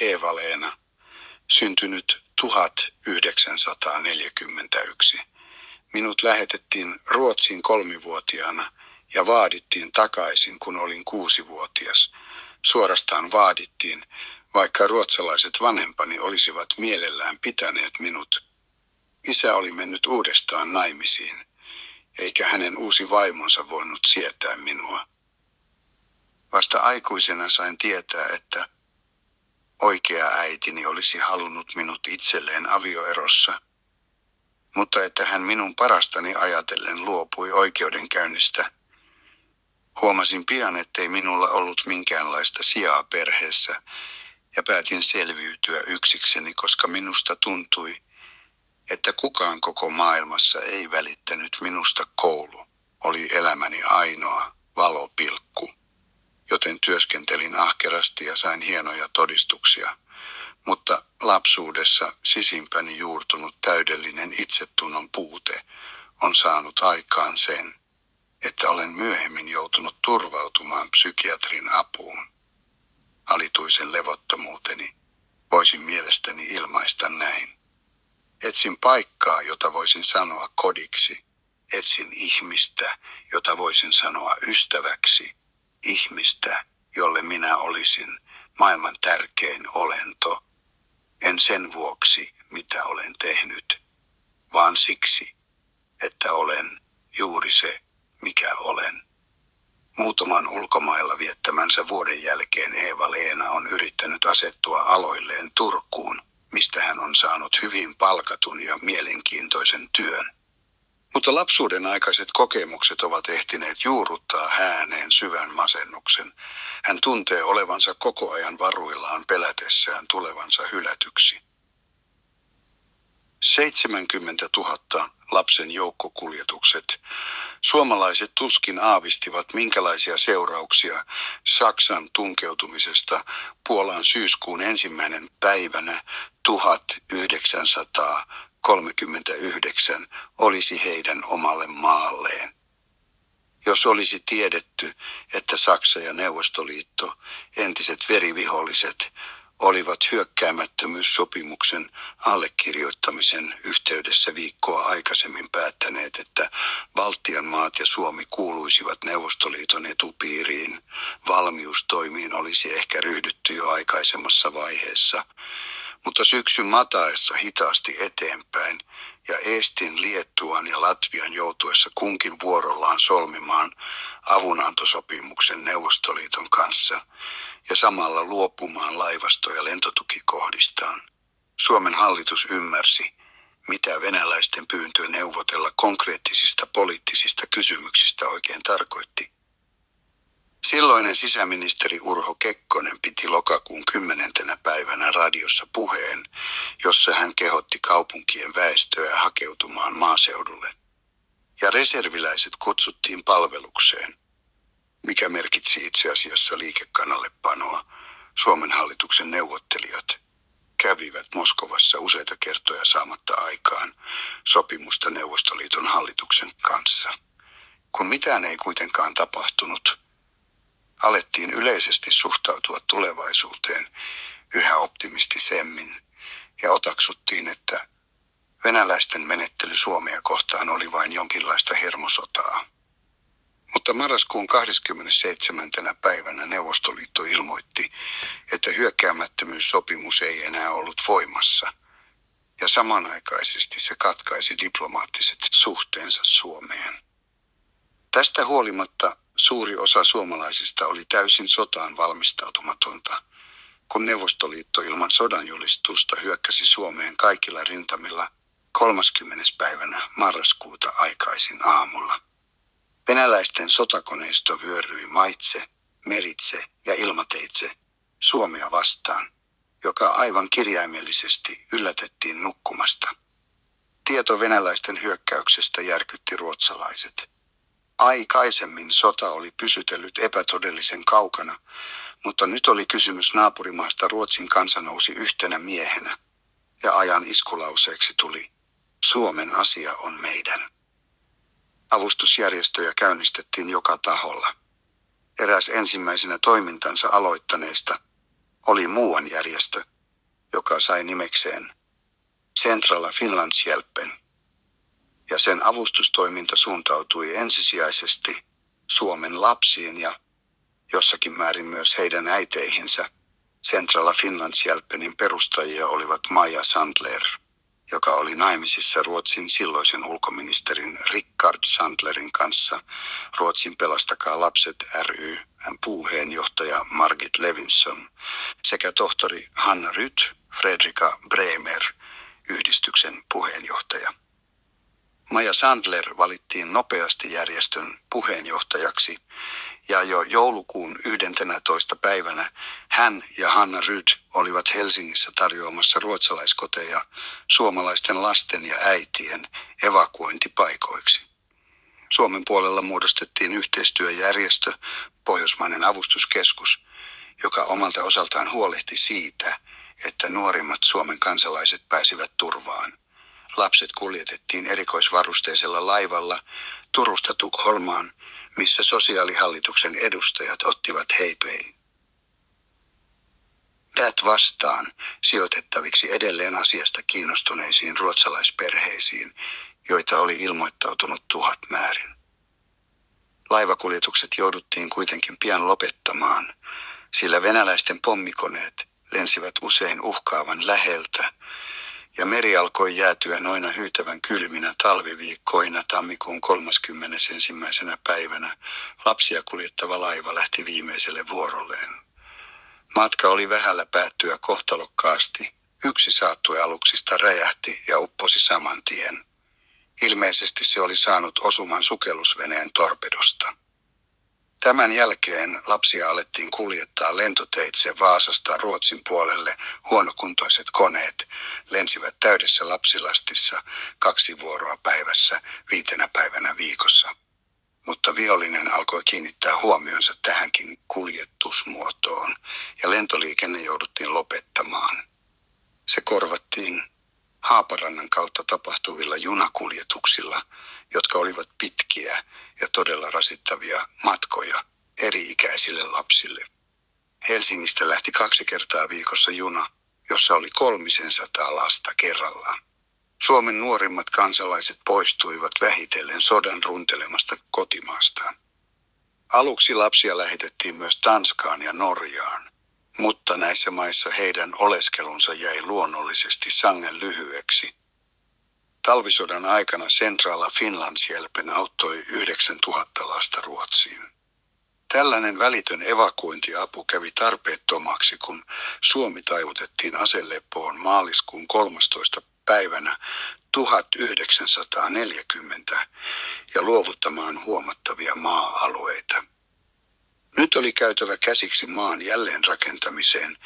Eeva-Leena, syntynyt 1941. Minut lähetettiin Ruotsiin 3-vuotiaana ja vaadittiin takaisin, kun olin 6-vuotias. Suorastaan vaadittiin, vaikka ruotsalaiset vanhempani olisivat mielellään pitäneet minut. Isä oli mennyt uudestaan naimisiin, eikä hänen uusi vaimonsa voinut sietää minua. Vasta aikuisena sain tietää, että oikea äitini olisi halunnut minut itselleen avioerossa, mutta että hän minun parastani ajatellen luopui oikeudenkäynnistä. Huomasin pian, ettei minulla ollut minkäänlaista sijaa perheessä ja päätin selviytyä yksikseni, koska minusta tuntui, että kukaan koko maailmassa ei välittänyt minusta. Koulu oli elämäni ainoa valopilkku, joten työskentelin ahkerasti ja sain hienoja todistuksia. Mutta lapsuudessa sisimpäni juurtunut täydellinen itsetunnon puute on saanut aikaan sen, että olen myöhemmin joutunut turvautumaan psykiatrin apuun. Alituisen levottomuuteni voisin mielestäni ilmaista näin. Etsin paikkaa, jota voisin sanoa kodiksi. Etsin ihmistä, jota voisin sanoa ystäväksi. Ihmistä, jolle minä olisin maailman tärkein olento. En sen vuoksi, mitä olen tehnyt, vaan siksi, että olen juuri se, mikä olen. Muutaman ulkomailla viettämänsä vuoden jälkeen Eeva-Leena on yrittänyt asettua aloilleen Turkuun, mistä hän on saanut hyvin palkatun ja mielenkiintoisen työn. Mutta lapsuuden aikaiset kokemukset ovat ehtineet juurruttaa hääneen syvän masennuksen. Hän tuntee olevansa koko ajan varuillaan pelätessään tulevansa hylätyksi. 70 000 lapsen joukkokuljetukset. Suomalaiset tuskin aavistivat, minkälaisia seurauksia Saksan tunkeutumisesta Puolaan syyskuun 1. päivänä 1939 olisi heidän omalle maalleen. Jos olisi tiedetty, että Saksa ja Neuvostoliitto, entiset veriviholliset, olivat hyökkäämättömyyssopimuksen allekirjoittamisen yhteydessä viikkoa aikaisemmin päättäneet, että Baltian maat ja Suomi kuuluisivat Neuvostoliiton etupiiriin, valmiustoimiin olisi ehkä ryhdytty jo aikaisemmassa vaiheessa, mutta syksyn mataessa hitaasti eteenpäin ja Eestin, Liettuan ja Latvian joutuessa kunkin vuorollaan solmimaan avunantosopimuksen Neuvostoliiton kanssa ja samalla luopumaan laivasto- ja lentotukikohdistaan, Suomen hallitus ymmärsi, mitä venäläisten pyyntö neuvotella konkreettisista poliittisista kysymyksistä oikein tarkoitti. Silloinen sisäministeri Urho Kekkonen piti lokakuun 10. päivänä radiossa puheen, jossa hän kehotti kaupunkien väestöä hakeutumaan maaseudulle. Ja reserviläiset kutsuttiin palvelukseen, mikä merkitsi itse asiassa liikekannallepanoa. Suomen hallituksen neuvottelijat kävivät Moskovassa useita kertoja saamatta aikaan sopimusta Neuvostoliiton hallituksen kanssa. Kun mitään ei kuitenkaan tapahtunut, alettiin yleisesti suhtautua tulevaisuuteen yhä optimistisemmin ja otaksuttiin, että venäläisten menettely Suomea kohtaan oli vain jonkinlaista hermosotaa. Mutta marraskuun 27. päivänä Neuvostoliitto ilmoitti, että hyökkäämättömyyssopimus ei enää ollut voimassa, ja samanaikaisesti se katkaisi diplomaattiset suhteensa Suomeen. Tästä huolimatta suuri osa suomalaisista oli täysin sotaan valmistautumatonta, kun Neuvostoliitto ilman sodanjulistusta hyökkäsi Suomeen kaikilla rintamilla 30. päivänä marraskuuta aikaisin aamulla. Venäläisten sotakoneisto vyöryi maitse, meritse ja ilmateitse Suomea vastaan, joka aivan kirjaimellisesti yllätettiin nukkumasta. Tieto venäläisten hyökkäyksestä järkytti ruotsalaiset. Aikaisemmin sota oli pysytellyt epätodellisen kaukana, mutta nyt oli kysymys naapurimaasta. Ruotsin kansa nousi yhtenä miehenä, ja ajan iskulauseeksi tuli: Suomen asia on meidän. Avustusjärjestöjä käynnistettiin joka taholla. Eräs ensimmäisenä toimintansa aloittaneista oli muuan järjestö, joka sai nimekseen Centrala Finlandshjälpen, ja sen avustustoiminta suuntautui ensisijaisesti Suomen lapsiin ja jossakin määrin myös heidän äiteihinsä. Centrala Finlandshjälpenin perustajia olivat Maja Sandler, joka oli naimisissa Ruotsin silloisen ulkoministerin Rickard Sandlerin kanssa, Ruotsin Pelastakaa lapset ry:n puheenjohtaja Margit Levinson sekä tohtori Hanna Ryt, Fredrika Bremer, yhdistyksen puheenjohtaja. Maja Sandler valittiin nopeasti järjestön puheenjohtajaksi, ja jo joulukuun 11. päivänä hän ja Hanna Ryd olivat Helsingissä tarjoamassa ruotsalaiskoteja suomalaisten lasten ja äitien evakuointipaikoiksi. Suomen puolella muodostettiin yhteistyöjärjestö, Pohjoismainen avustuskeskus, joka omalta osaltaan huolehti siitä, että nuorimmat Suomen kansalaiset pääsivät turvaan. Lapset kuljetettiin erikoisvarusteisella laivalla Turusta Tukholmaan, missä sosiaalihallituksen edustajat ottivat heipei dät vastaan sijoitettaviksi edelleen asiasta kiinnostuneisiin ruotsalaisperheisiin, joita oli ilmoittautunut 1000 määrin. Laivakuljetukset jouduttiin kuitenkin pian lopettamaan, sillä venäläisten pommikoneet lensivät usein uhkaavan läheltä, ja meri alkoi jäätyä noina hyytävän kylminä talviviikkoina tammikuun 31. päivänä. Lapsia kuljettava laiva lähti viimeiselle vuorolleen. Matka oli vähällä päättyä kohtalokkaasti. Yksi saattuealuksista räjähti ja upposi saman tien. Ilmeisesti se oli saanut osuman sukellusveneen torpedosta. Tämän jälkeen lapsia alettiin kuljettaa lentoteitse Vaasasta Ruotsin puolelle. Huonokuntoiset koneet lensivät täydessä lapsilastissa 2 vuoroa päivässä 5 päivänä viikossa. Mutta vihollinen alkoi kiinnittää huomionsa tähänkin kuljetusmuotoon ja lentoliikenne jouduttiin lopettamaan. Se korvattiin Haaparannan kautta tapahtuvilla junakuljetuksilla, jotka olivat pitkiä ja todella rasittavia matkoja eri-ikäisille lapsille. Helsingistä lähti 2 kertaa viikossa juna, jossa oli 300 lasta kerrallaan. Suomen nuorimmat kansalaiset poistuivat vähitellen sodan runtelemasta kotimaastaan. Aluksi lapsia lähetettiin myös Tanskaan ja Norjaan, mutta näissä maissa heidän oleskelunsa jäi luonnollisesti sangen lyhyeksi. Talvisodan aikana Centrala Finlandshjälpen auttoi 9000 lasta Ruotsiin. Tällainen välitön evakuointiapu kävi tarpeettomaksi, kun Suomi taivutettiin aseleppoon maaliskuun 13. päivänä 1940 ja luovuttamaan huomattavia maa-alueita. Nyt oli käytävä käsiksi maan jälleenrakentamiseen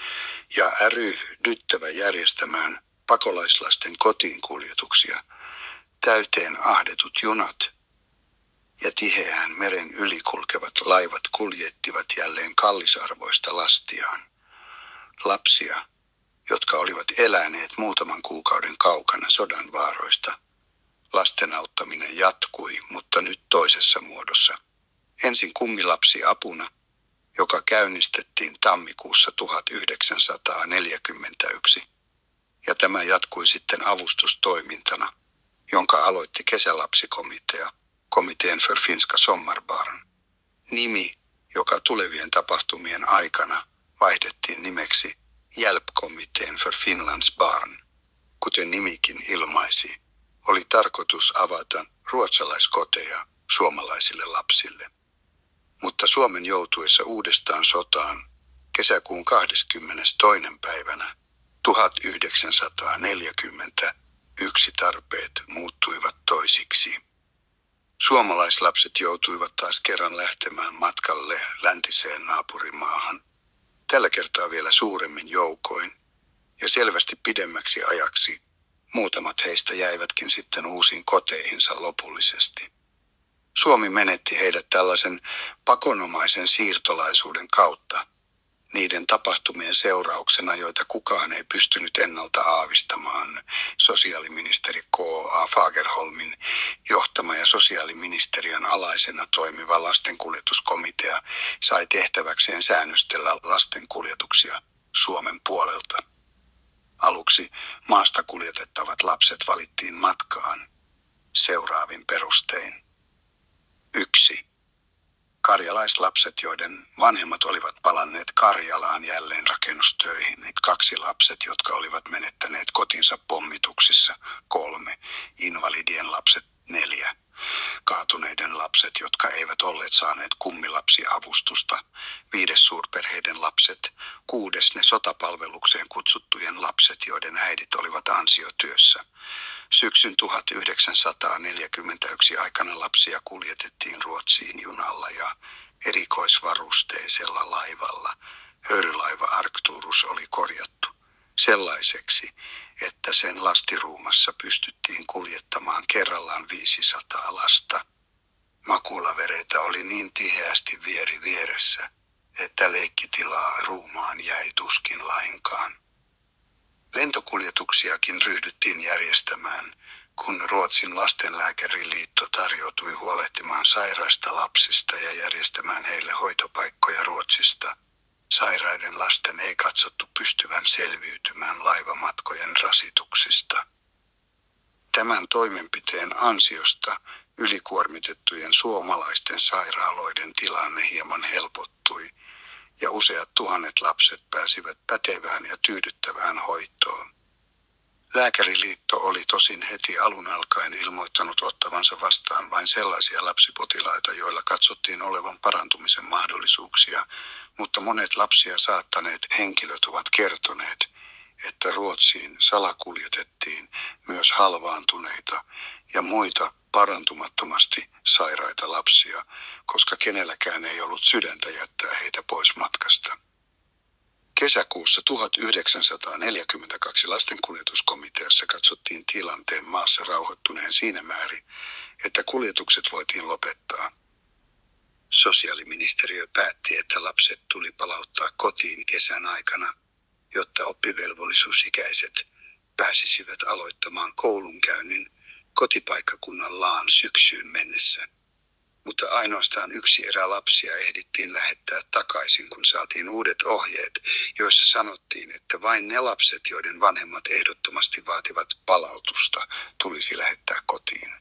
ja ryhdyttävä järjestämään pakolaislasten kotiinkuljetuksia. Täyteen ahdetut junat ja tiheään meren yli kulkevat laivat kuljettivat jälleen kallisarvoista lastiaan. Lapsia, jotka olivat eläneet muutaman kuukauden kaukana sodan vaaroista. Lasten auttaminen jatkui, mutta nyt toisessa muodossa. Ensin kummilapsi apuna, joka käynnistettiin tammikuussa 1941. Ja tämä jatkui sitten avustustoimintana, jonka aloitti kesälapsikomitea, Komiteen för finska sommarbarn. Nimi, joka tulevien tapahtumien aikana vaihdettiin nimeksi Hjälpkomiteen för Finlands barn. Kuten nimikin ilmaisi, oli tarkoitus avata ruotsalaiskoteja suomalaisille lapsille. Mutta Suomen joutuessa uudestaan sotaan kesäkuun 22. päivänä 1941 tarpeet muuttuivat toisiksi. Suomalaislapset joutuivat taas kerran lähtemään matkalle läntiseen naapurimaahan. Tällä kertaa vielä suuremmin joukoin ja selvästi pidemmäksi ajaksi. Muutamat heistä jäivätkin sitten uusiin koteihinsa lopullisesti. Suomi menetti heidät tällaisen pakonomaisen siirtolaisuuden kautta, niiden tapahtumien seurauksena, joita kukaan ei pystynyt ennalta aavistamaan. Sosiaaliministeri K.A. Fagerholmin johtama ja sosiaaliministeriön alaisena toimiva lastenkuljetuskomitea sai tehtäväkseen säännöstellä lastenkuljetuksia Suomen puolelta. Aluksi maasta kuljetettavat lapset valittiin matkaan seuraavin perustein. 1. Karjalaislapset, joiden vanhemmat olivat palanneet Karjalaan jälleenrakennustöihin. 2 lapset, jotka olivat menettäneet kotinsa pommituksissa. 3. Invalidien lapset. 4. Kaatuneiden lapset, jotka eivät olleet saaneet kummilapsiavustusta. 5. Suurperheiden lapset. 6. Ne sotapalvelukseen kutsuttujen lapset, joiden äidit olivat ansiotyössä. Syksyn 1941 aikana lapsia kuljetettiin Ruotsiin junalla ja erikoisvarusteisella laivalla. Höyrylaiva Arcturus oli korjattu sellaiseksi, että sen lastiruumassa pystyttiin kuljettamaan kerrallaan 500 lasta. Makulavereitä oli niin tiheästi vieri vieressä, että leikkitilaa ruumaan jäi tuskin lainkaan. Lentokuljetuksiakin ryhdyttiin järjestämään, kun Ruotsin lastenlääkäriliitto tarjoutui huolehtimaan sairaista lapsista ja järjestämään heille hoitopaikkoja Ruotsista. Sairaiden lasten ei katsottu pystyvän selviytymään laivamatkojen rasituksista. Tämän toimenpiteen ansiosta ylikuormitettujen suomalaisten sairaaloiden tilanne hieman helpottui ja useat tuhannet lapset pääsivät pätevään ja tyydyttävään hoitoon. Lääkäriliitto oli tosin heti alun alkaen ilmoittanut ottavansa vastaan vain sellaisia lapsipotilaita, joilla katsottiin olevan parantumisen mahdollisuuksia, mutta monet lapsia saattaneet henkilöt ovat kertoneet, että Ruotsiin salakuljetettiin myös halvaantuneita ja muita parantumattomasti sairaita lapsia, koska kenelläkään ei ollut sydäntä jättää heitä pois matkasta. Kesäkuussa 1942 lastenkuljetuskomiteassa katsottiin tilanteen maassa rauhoittuneen siinä määrin, että kuljetukset voitiin lopettaa. Sosiaaliministeriö päätti, että lapset tuli palauttaa kotiin kesän aikana, jotta oppivelvollisuusikäiset pääsisivät aloittamaan koulunkäynnin kotipaikkakunnallaan syksyyn mennessä. Mutta ainoastaan yksi erä lapsia ehdittiin lähettää takaisin, kun saatiin uudet ohjeet, joissa sanottiin, että vain ne lapset, joiden vanhemmat ehdottomasti vaativat palautusta, tulisi lähettää kotiin.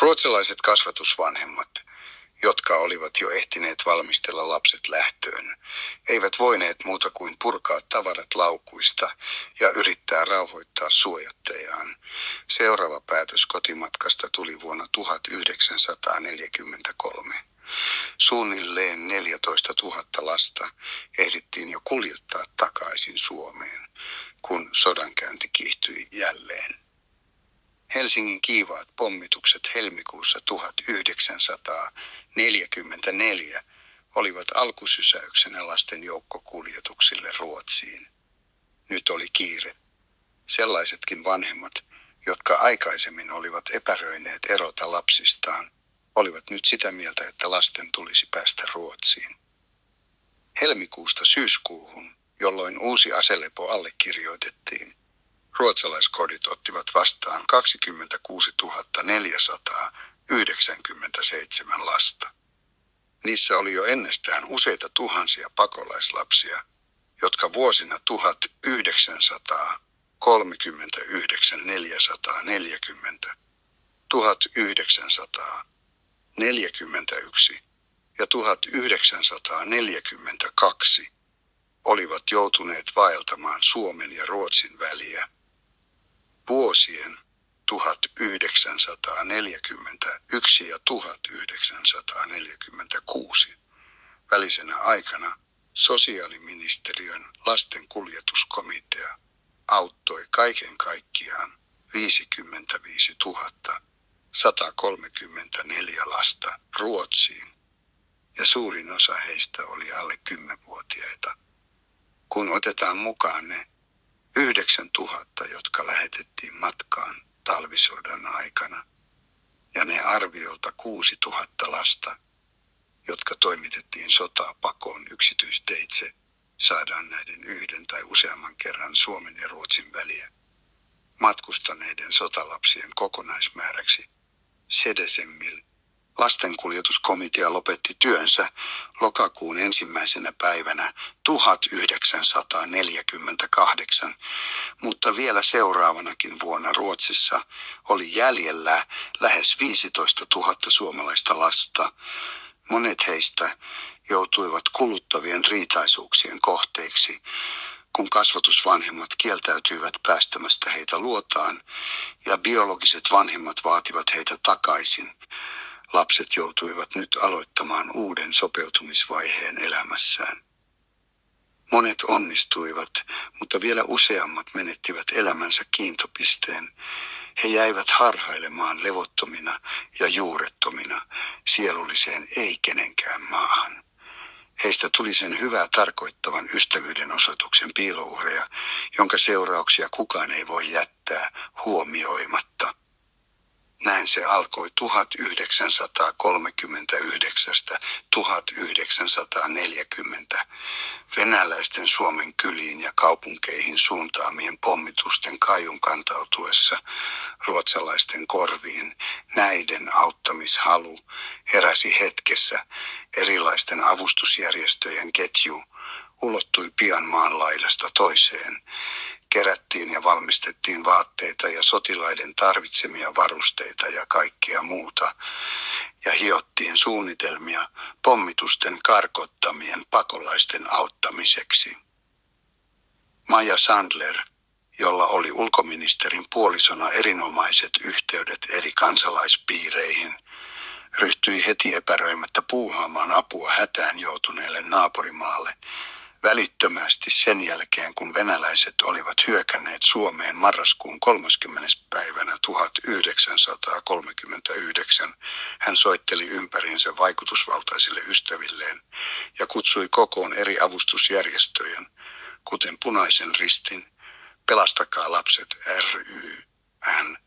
Ruotsalaiset kasvatusvanhemmat, jotka olivat jo ehtineet valmistella lapset lähtöön, eivät voineet muuta kuin purkaa tavarat laukuista ja yrittää rauhoittaa suojattajaan. Seuraava päätös kotimatkasta tuli vuonna 1943. Suunnilleen 14 000 lasta ehdittiin jo kuljettaa takaisin Suomeen, kun sodankäynti kiihtyi jälleen. Helsingin kiivaat pommitukset helmikuussa 1944 olivat alkusysäyksenä lasten joukkokuljetuksille Ruotsiin. Nyt oli kiire. Sellaisetkin vanhemmat, jotka aikaisemmin olivat epäröineet erota lapsistaan, olivat nyt sitä mieltä, että lasten tulisi päästä Ruotsiin. Helmikuusta syyskuuhun, jolloin uusi aselepo allekirjoitettiin, ruotsalaiskodit ottivat vastaan 26 497 lasta. Niissä oli jo ennestään useita tuhansia pakolaislapsia, jotka vuosina 1939 440, 1941 ja 1942 olivat joutuneet vaeltamaan Suomen ja Ruotsin väliä. Vuosien 1941 ja 1946 välisenä aikana sosiaaliministeriön lastenkuljetuskomitea auttoi kaiken kaikkiaan 55 134 lasta Ruotsiin, ja suurin osa heistä oli alle 10-vuotiaita. Kun otetaan mukaan ne 9 000, jotka lähetettiin matkaan talvisodan aikana, ja ne arviolta 6 000 lasta, jotka toimitettiin sotaa pakoon yksityisteitse, saadaan näiden yhden tai useamman kerran Suomen ja Ruotsin väliä matkustaneiden sotalapsien kokonaismääräksi Sedesemmil. Lastenkuljetuskomitea lopetti työnsä lokakuun 1. päivänä 1948, mutta vielä seuraavanakin vuonna Ruotsissa oli jäljellä lähes 15 000 suomalaista lasta. Monet heistä joutuivat kuluttavien riitaisuuksien kohteiksi, kun kasvatusvanhemmat kieltäytyivät päästämästä heitä luotaan ja biologiset vanhemmat vaativat heitä takaisin. Lapset joutuivat nyt aloittamaan uuden sopeutumisvaiheen elämässään. Monet onnistuivat, mutta vielä useammat menettivät elämänsä kiintopisteen. He jäivät harhailemaan levottomina ja juurettomina sielulliseen ei kenenkään maahan. Heistä tuli sen hyvää tarkoittavan ystävyyden osoituksen piilouhreja, jonka seurauksia kukaan ei voi jättää huomioimatta. Näin se alkoi 1939–1940 venäläisten Suomen kyliin ja kaupunkeihin suuntaamien pommitusten kaiun kantautuessa ruotsalaisten korviin. Näiden auttamishalu heräsi hetkessä. Erilaisten avustusjärjestöjen ketju ulottui pian maan laidasta toiseen. Kerättiin ja valmistettiin vaatteita ja sotilaiden tarvitsemia varusteita ja kaikkea muuta. ja hiottiin suunnitelmia pommitusten karkottamien pakolaisten auttamiseksi. Maja Sandler, jolla oli ulkoministerin puolisona erinomaiset yhteydet eri kansalaispiireihin, ryhtyi heti epäröimättä puuhaamaan apua hätään joutuneelle naapurimaalle välittömästi sen jälkeen, kun venäläiset olivat hyökänneet Suomeen marraskuun 30. päivänä 1939. Hän soitteli ympäriinsä vaikutusvaltaisille ystävilleen ja kutsui kokoon eri avustusjärjestöjen, kuten Punaisen Ristin, Pelastakaa lapset ry:n,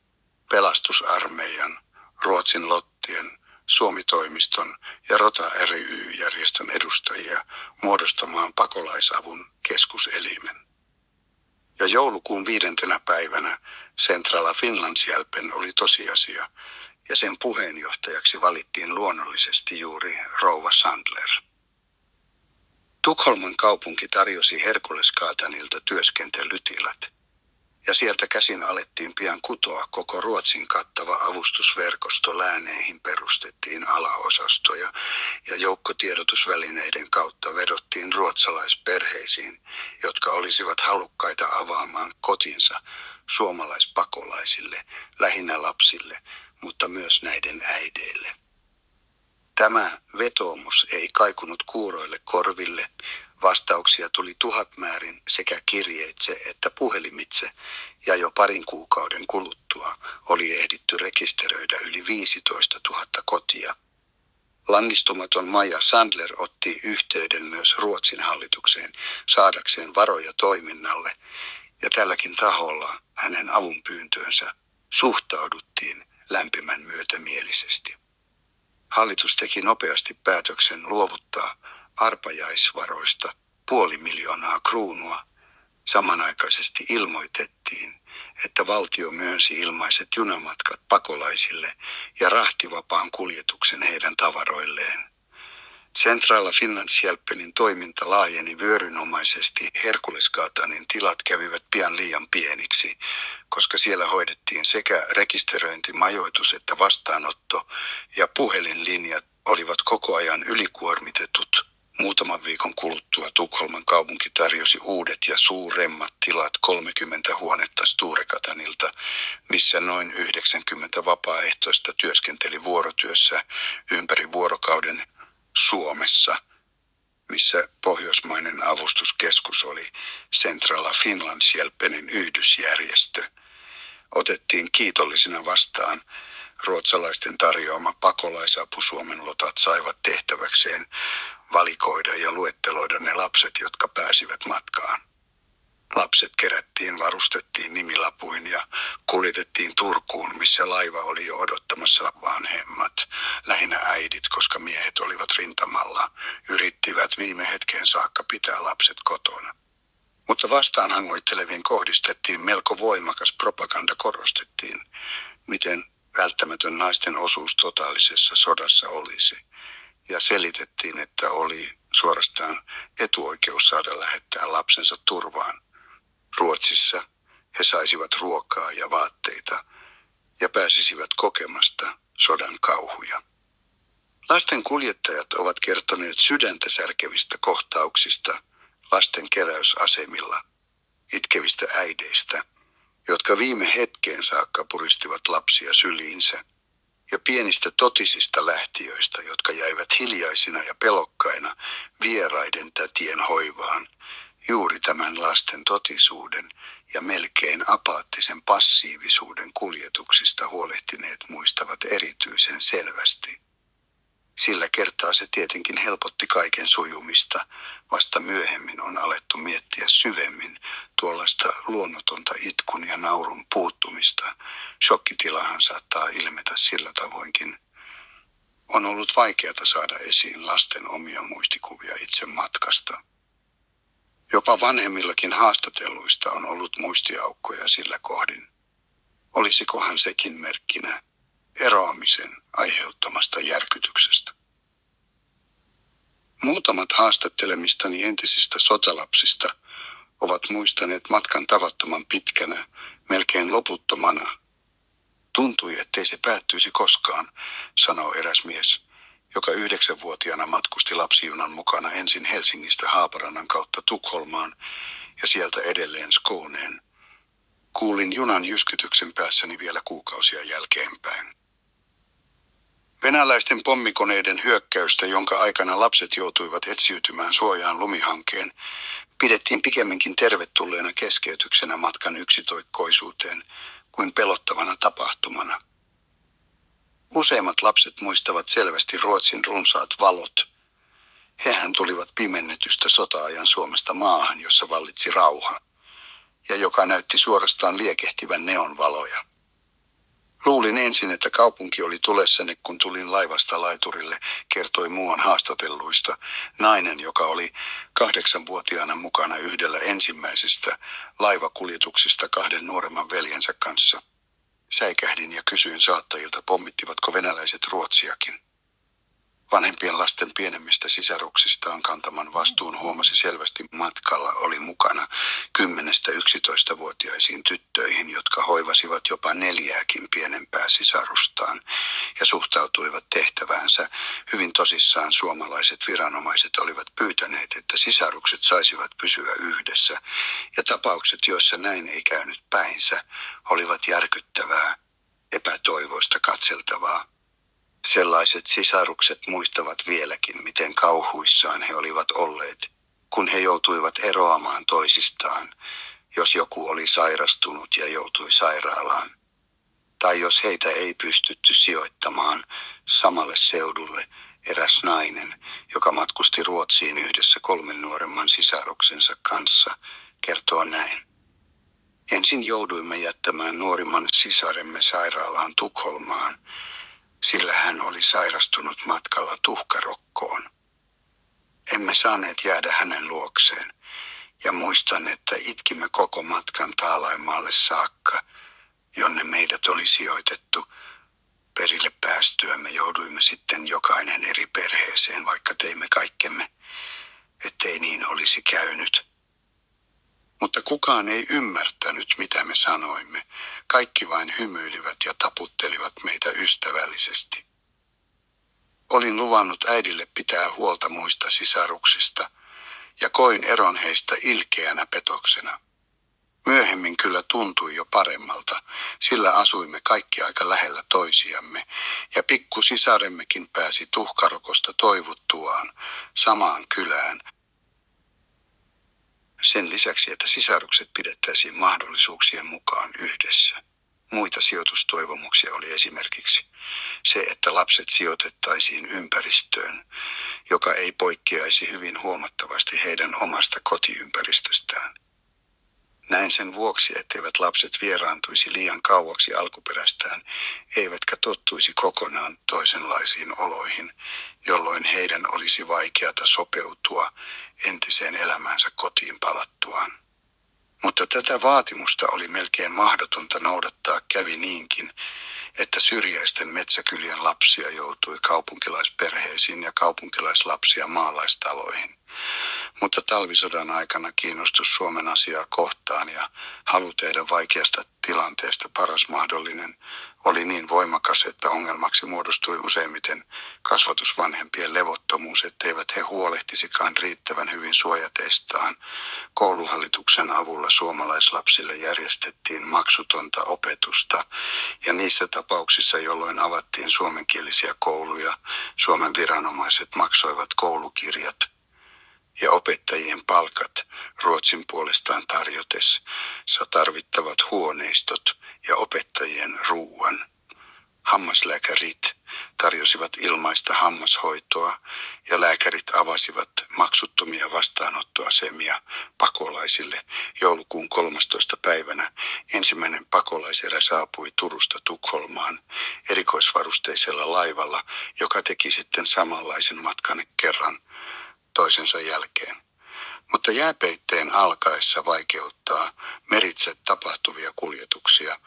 Pelastusarmeijan, Ruotsin Lottien, Suomi-toimiston ja Rota ry-järjestön edustajia muodostamaan pakolaisavun keskuselimen. Ja joulukuun 5. päivänä Centrala Finlandshjälpen oli tosiasia, ja sen puheenjohtajaksi valittiin luonnollisesti juuri rouva Sandler. Tukholman kaupunki tarjosi Herkulesgatanilta työskentelytilat, ja sieltä käsin alettiin pian kutoa koko Ruotsin kattava avustusverkosto. Lääneihin perustettiin alaosastoja ja joukkotiedotusvälineiden kautta vedottiin ruotsalaisperheisiin, jotka olisivat halukkaita avaamaan kotinsa suomalaispakolaisille, lähinnä lapsille, mutta myös näiden äideille. Tämä vetoomus ei kaikunut kuuroille korville. Vastauksia tuli tuhatmäärin sekä kirjeitse että puhelimitse, ja jo parin kuukauden kuluttua oli ehditty rekisteröidä yli 15 000 kotia. Lannistumaton Maja Sandler otti yhteyden myös Ruotsin hallitukseen saadakseen varoja toiminnalle, ja tälläkin taholla hänen avunpyyntöönsä suhtauduttiin lämpimän myötämielisesti. Hallitus teki nopeasti päätöksen luovuttaa arpajaisvaroista 500 000 kruunua. Samanaikaisesti ilmoitettiin, että valtio myönsi ilmaiset junamatkat pakolaisille ja rahtivapaan kuljetuksen heidän tavaroilleen. Centrala Finlandshjälpenin toiminta laajeni vyörynomaisesti. Herkulesgatanin tilat kävivät pian liian pieniksi, koska siellä hoidettiin sekä rekisteröinti, majoitus että vastaanotto, ja puhelinlinjat olivat koko ajan ylikuormitetut. Muutaman viikon kuluttua Tukholman kaupunki tarjosi uudet ja suuremmat tilat 30 huonetta Sturegatanilta, missä noin 90 vapaaehtoista työskenteli vuorotyössä ympäri vuorokauden Suomessa, missä pohjoismainen avustuskeskus oli Centrala Finlandshjälpenin yhdysjärjestö. Otettiin kiitollisina vastaan. Ruotsalaisten tarjoama pakolaisapu Suomen lotat saivat tehtäväkseen valikoida ja luetteloida ne lapset, jotka pääsivät matkaan. Lapset kerättiin, varustettiin nimilapuin ja kuljetettiin Turkuun, missä laiva oli jo odottamassa. Vanhemmat, lähinnä äidit, koska miehet olivat rintamalla, yrittivät viime hetkeen saakka pitää lapset kotona. Mutta vastaanhangoitteleviin kohdistettiin melko voimakas propaganda. Korostettiin, miten välttämätön naisten osuus totaalisessa sodassa olisi, ja selitettiin, että oli suorastaan etuoikeus saada lähettää lapsensa turvaan. Ruotsissa he saisivat ruokaa ja vaatteita ja pääsisivät kokemasta sodan kauhuja. Lasten kuljettajat ovat kertoneet sydäntä särkevistä kohtauksista lasten keräysasemilla, itkevistä äideistä, jotka viime hetkeen saakka puristivat lapsia syliinsä, ja pienistä totisista lähtiöistä, jotka jäivät hiljaisina ja pelokkaina vieraiden tätien hoivaan, juuri tämän lasten totisuuden ja melkein apaattisen passiivisuuden kuljetuksista huolehtineet muistavat erityisen selvästi. Sillä kertaa se tietenkin helpotti kaiken sujumista. Vasta myöhemmin on alettu miettiä syvemmin tuollaista luonnotonta itkun ja naurun puuttumista. Shokkitilahan saattaa ilmetä sillä tavoinkin. On ollut vaikeata saada esiin lasten omia muistikuvia itse matkasta. Jopa vanhemmillakin haastatelluista on ollut muistiaukkoja sillä kohdin. Olisikohan sekin merkkinä eroamisen aiheuttamasta järkytyksestä? Muutamat haastattelemistani entisistä sotalapsista ovat muistaneet matkan tavattoman pitkänä, melkein loputtomana. Tuntui, ettei se päättyisi koskaan, sanoo eräs mies, joka 9-vuotiaana matkusti lapsijunan mukana ensin Helsingistä Haaparannan kautta Tukholmaan ja sieltä edelleen Skåneen. Kuulin junan jyskytyksen päässäni vielä kuukausia jälkeenpäin. Venäläisten pommikoneiden hyökkäystä, jonka aikana lapset joutuivat etsiytymään suojaan lumihankeen, pidettiin pikemminkin tervetulleena keskeytyksenä matkan yksitoikkoisuuteen kuin pelottavana tapahtumana. Useimmat lapset muistavat selvästi Ruotsin runsaat valot. Hehän tulivat pimennetystä sota-ajan Suomesta maahan, jossa vallitsi rauha, ja joka näytti suorastaan liekehtivän neonvaloja. Luulin ensin, että kaupunki oli tulessani, kun tulin laivasta laiturille, kertoi muuan haastatelluista nainen, joka oli 8-vuotiaana mukana yhdellä ensimmäisistä laivakuljetuksista 2 nuoremman veljensä kanssa. Säikähdin ja kysyin saattajilta, pommittivatko venäläiset Ruotsiakin. Vanhempien lasten pienemmistä sisaruksistaan kantaman vastuun huomasi selvästi matkalla oli mukana 10–11-vuotiaisiin tyttöihin, jotka hoivasivat jopa 4kin pienempää sisarustaan ja suhtautuivat tehtäväänsä hyvin tosissaan. Suomalaiset viranomaiset olivat pyytäneet, että sisarukset saisivat pysyä yhdessä, ja tapaukset, joissa näin ei käynyt päinsä, olivat järkyttävää, epätoivoista katseltavaa. Sellaiset sisarukset muistavat vieläkin, miten kauhuissaan he olivat olleet, kun he joutuivat eroamaan toisistaan, jos joku oli sairastunut ja joutui sairaalaan. Tai jos heitä ei pystytty sijoittamaan samalle seudulle, eräs nainen, joka matkusti Ruotsiin yhdessä 3 nuoremman sisaruksensa kanssa, kertoo näin. Ensin jouduimme jättämään nuorimman sisaremme sairaalaan Tukholmaan, sillä hän oli sairastunut matkalla tuhkarokkoon. Emme saaneet jäädä hänen luokseen, ja muistan, että itkimme koko matkan Taalaimaalle saakka, jonne meidät oli sijoitettu. Perille päästyämme jouduimme sitten jokainen eri perheeseen, vaikka teimme kaikkemme, ettei niin olisi käynyt. Mutta kukaan ei ymmärtänyt, mitä me sanoimme. Kaikki vain hymyilivät ja taputtelivat meitä ystävällisesti. Olin luvannut äidille pitää huolta muista sisaruksista, ja koin eron heistä ilkeänä petoksena. Myöhemmin kyllä tuntui jo paremmalta, sillä asuimme kaikki aika lähellä toisiamme, ja pikku sisaremmekin pääsi tuhkarokosta toivuttuaan samaan kylään. Sen lisäksi, että sisarukset pidettäisiin mahdollisuuksien mukaan yhdessä. Muita sijoitustoivomuksia oli esimerkiksi se, että lapset sijoitettaisiin ympäristöön, joka ei poikkeaisi hyvin huomattavasti heidän omasta kotiympäristöstään. Näin sen vuoksi, etteivät lapset vieraantuisi liian kauaksi alkuperästään, eivätkä tottuisi kokonaan toisenlaisiin oloihin, jolloin heidän olisi vaikeata sopeutua entiseen elämäänsä kotiin palattuaan. Mutta tätä vaatimusta oli melkein mahdotonta noudattaa, kävi niinkin, että syrjäisten metsäkylien lapsia joutui kaupunkilaisperheisiin ja kaupunkilaislapsia maalaistaloihin. Mutta talvisodan aikana kiinnostus Suomen asiaa kohtaan ja halu tehdä vaikeasta tilanteesta paras mahdollinen oli niin voimakas, että ongelmaksi muodostui useimmiten kasvatusvanhempien levottomuus, etteivät he huolehtisikaan riittävän hyvin suojateistaan. Kouluhallituksen avulla suomalaislapsille järjestettiin maksutonta opetusta, ja niissä tapauksissa, jolloin avattiin suomenkielisiä kouluja, Suomen viranomaiset maksoivat koulukirjat ja opettajien palkat, Ruotsin puolestaan tarjotessa tarvittavat huoneistot ja opettajien ruuan. Hammaslääkärit tarjosivat ilmaista hammashoitoa ja lääkärit avasivat maksuttomia vastaanottoasemia pakolaisille. Joulukuun 13. päivänä ensimmäinen pakolaiserä saapui Turusta Tukholmaan erikoisvarusteisella laivalla, joka teki sitten samanlaisen matkan kerran toisensa jälkeen. Mutta jääpeitteen alkaessa vaikeuttaa meritse tapahtuvia kuljetuksia,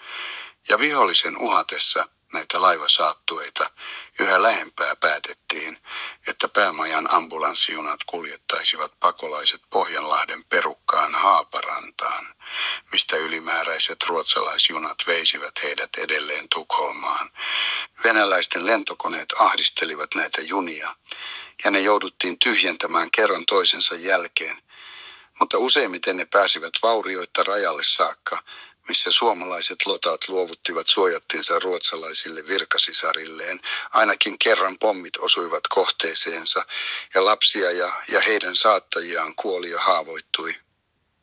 ja vihollisen uhatessa näitä laivasaattueita yhä lähempää päätettiin, että päämajan ambulanssijunat kuljettaisivat pakolaiset Pohjanlahden perukkaan Haaparantaan, mistä ylimääräiset ruotsalaisjunat veisivät heidät edelleen Tukholmaan. Venäläisten lentokoneet ahdistelivat näitä junia, ja ne jouduttiin tyhjentämään kerran toisensa jälkeen, mutta useimmiten ne pääsivät vaurioitta rajalle saakka, missä suomalaiset lotat luovuttivat suojattinsa ruotsalaisille virkasisarilleen. Ainakin kerran pommit osuivat kohteeseensa ja lapsia ja heidän saattajiaan kuoli ja haavoittui.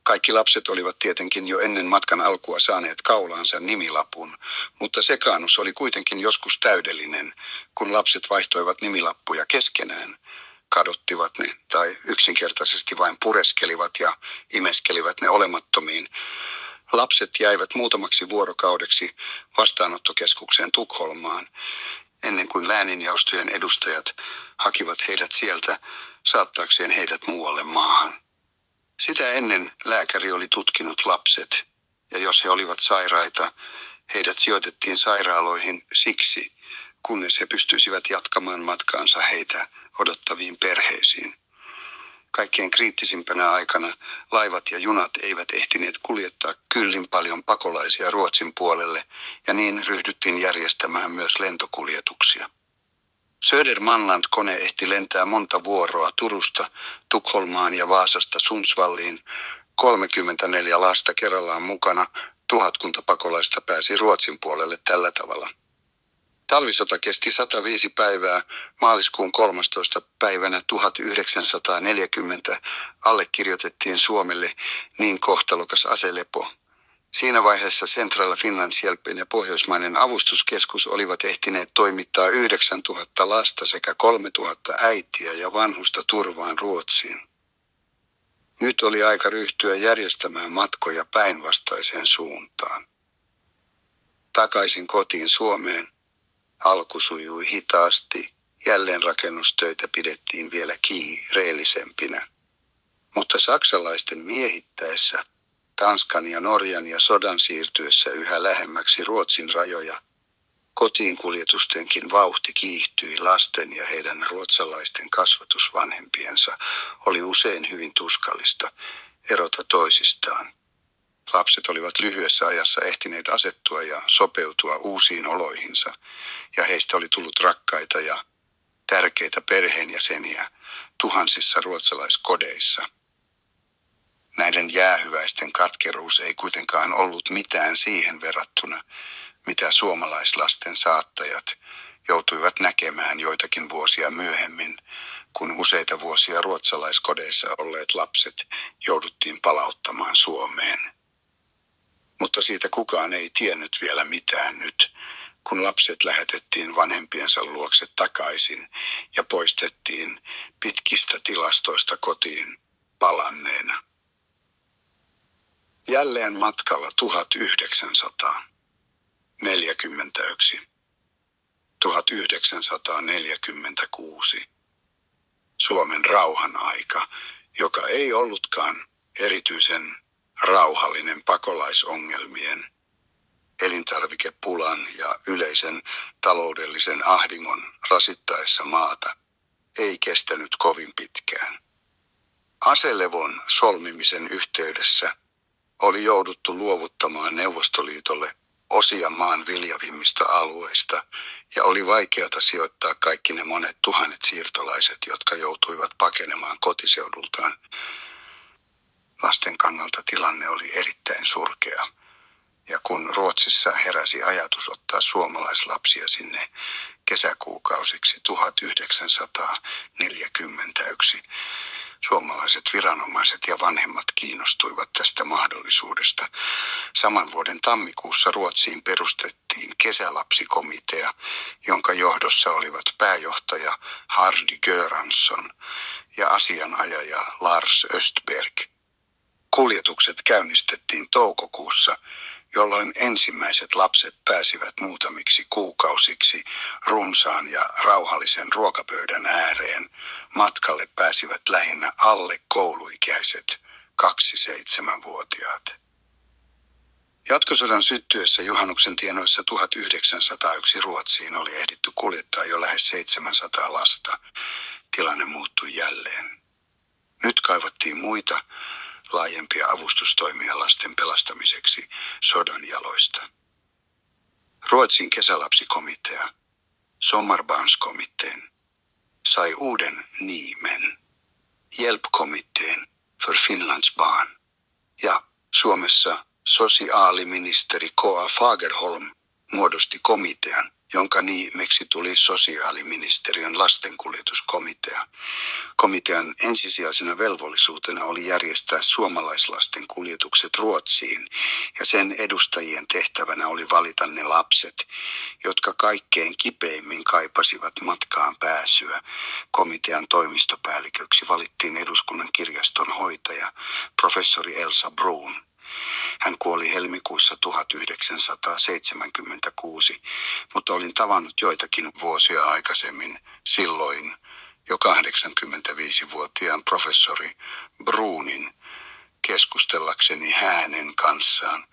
Kaikki lapset olivat tietenkin jo ennen matkan alkua saaneet kaulaansa nimilapun, mutta sekaannus oli kuitenkin joskus täydellinen, kun lapset vaihtoivat nimilappuja keskenään. Kadottivat ne tai yksinkertaisesti vain pureskelivat ja imeskelivät ne olemattomiin. Lapset jäivät muutamaksi vuorokaudeksi vastaanottokeskukseen Tukholmaan, ennen kuin lääninjaostojen edustajat hakivat heidät sieltä saattaakseen heidät muualle maahan. Sitä ennen lääkäri oli tutkinut lapset, ja jos he olivat sairaita, heidät sijoitettiin sairaaloihin siksi, kunnes he pystyisivät jatkamaan matkaansa heitä odottaviin perheisiin. Kaikkein kriittisimpänä aikana laivat ja junat eivät ehtineet kuljettaa kyllin paljon pakolaisia Ruotsin puolelle, ja niin ryhdyttiin järjestämään myös lentokuljetuksia. Södermanland-kone ehti lentää monta vuoroa Turusta Tukholmaan ja Vaasasta Sundsvalliin, 34 lasta kerrallaan mukana, 1000 pakolaista pääsi Ruotsin puolelle tällä tavalla. Talvisota kesti 105 päivää. Maaliskuun 13. päivänä 1940 allekirjoitettiin Suomelle niin kohtalokas aselepo. Siinä vaiheessa Central Finlandshjälpen ja Pohjoismainen avustuskeskus olivat ehtineet toimittaa 9000 lasta sekä 3000 äitiä ja vanhusta turvaan Ruotsiin. Nyt oli aika ryhtyä järjestämään matkoja päinvastaiseen suuntaan. Takaisin kotiin Suomeen. Alku sujui hitaasti, jälleenrakennustöitä pidettiin vielä kiireellisempinä. Mutta saksalaisten miehittäessä, Tanskan ja Norjan ja sodan siirtyessä yhä lähemmäksi Ruotsin rajoja, kotiin kuljetustenkin vauhti kiihtyi. Lasten ja heidän ruotsalaisten kasvatusvanhempiensa oli usein hyvin tuskallista erota toisistaan. Lapset olivat lyhyessä ajassa ehtineet asettua ja sopeutua uusiin oloihinsa, ja heistä oli tullut rakkaita ja tärkeitä perheenjäseniä tuhansissa ruotsalaiskodeissa. Näiden jäähyväisten katkeruus ei kuitenkaan ollut mitään siihen verrattuna, mitä suomalaislasten saattajat joutuivat näkemään joitakin vuosia myöhemmin, kun useita vuosia ruotsalaiskodeissa olleet lapset jouduttiin palauttamaan Suomeen. Mutta siitä kukaan ei tiennyt vielä mitään nyt, kun lapset lähetettiin vanhempiensa luokse takaisin ja poistettiin pitkistä tilastoista kotiin palanneena. Jälleen matkalla 1941, 1946, Suomen rauhan aika, joka ei ollutkaan erityisen rauhallinen pakolaisongelmien, elintarvikepulan ja yleisen taloudellisen ahdingon rasittaessa maata, ei kestänyt kovin pitkään. Aselevon solmimisen yhteydessä oli jouduttu luovuttamaan Neuvostoliitolle osia maan viljavimmista alueista ja oli vaikeata sijoittaa kaikki ne monet tuhannet siirtolaiset, jotka joutuivat pakenemaan kotiseudultaan. Lasten kannalta tilanne oli erittäin surkea, ja kun Ruotsissa heräsi ajatus ottaa suomalaislapsia sinne kesäkuukausiksi 1941, suomalaiset viranomaiset ja vanhemmat kiinnostuivat tästä mahdollisuudesta. Saman vuoden tammikuussa Ruotsiin perustettiin kesälapsikomitea, jonka johdossa olivat pääjohtaja Hardy Göransson ja asianajaja Lars Östberg. Kuljetukset käynnistettiin toukokuussa, jolloin ensimmäiset lapset pääsivät muutamiksi kuukausiksi runsaan ja rauhallisen ruokapöydän ääreen. Matkalle pääsivät lähinnä alle kouluikäiset 2-7-vuotiaat. Jatkosodan syttyessä juhannuksen tienoissa 1901 Ruotsiin oli ehditty kuljettaa jo lähes 700 lasta. Tilanne muuttui jälleen. Nyt kaivattiin muita laajempia avustustoimia lasten pelastamiseksi sodan jaloista. Ruotsin kesälapsikomitea, Sommarbarnskomiteen, sai uuden nimen, Hjälpkommittén för Finlands barn, ja Suomessa sosiaaliministeri K.A. Fagerholm muodosti komitean, jonka nimeksi tuli sosiaaliministeriön lastenkuljetuskomitea. Komitean ensisijaisena velvollisuutena oli järjestää suomalaislasten kuljetukset Ruotsiin, ja sen edustajien tehtävänä oli valita ne lapset, jotka kaikkein kipeimmin kaipasivat matkaan pääsyä. Komitean toimistopäälliköksi valittiin eduskunnan kirjaston hoitaja, professori Elsa Brun. Hän kuoli helmikuussa 1976, mutta olin tavannut joitakin vuosia aikaisemmin silloin jo 85-vuotiaan professori Bruunin keskustellakseni hänen kanssaan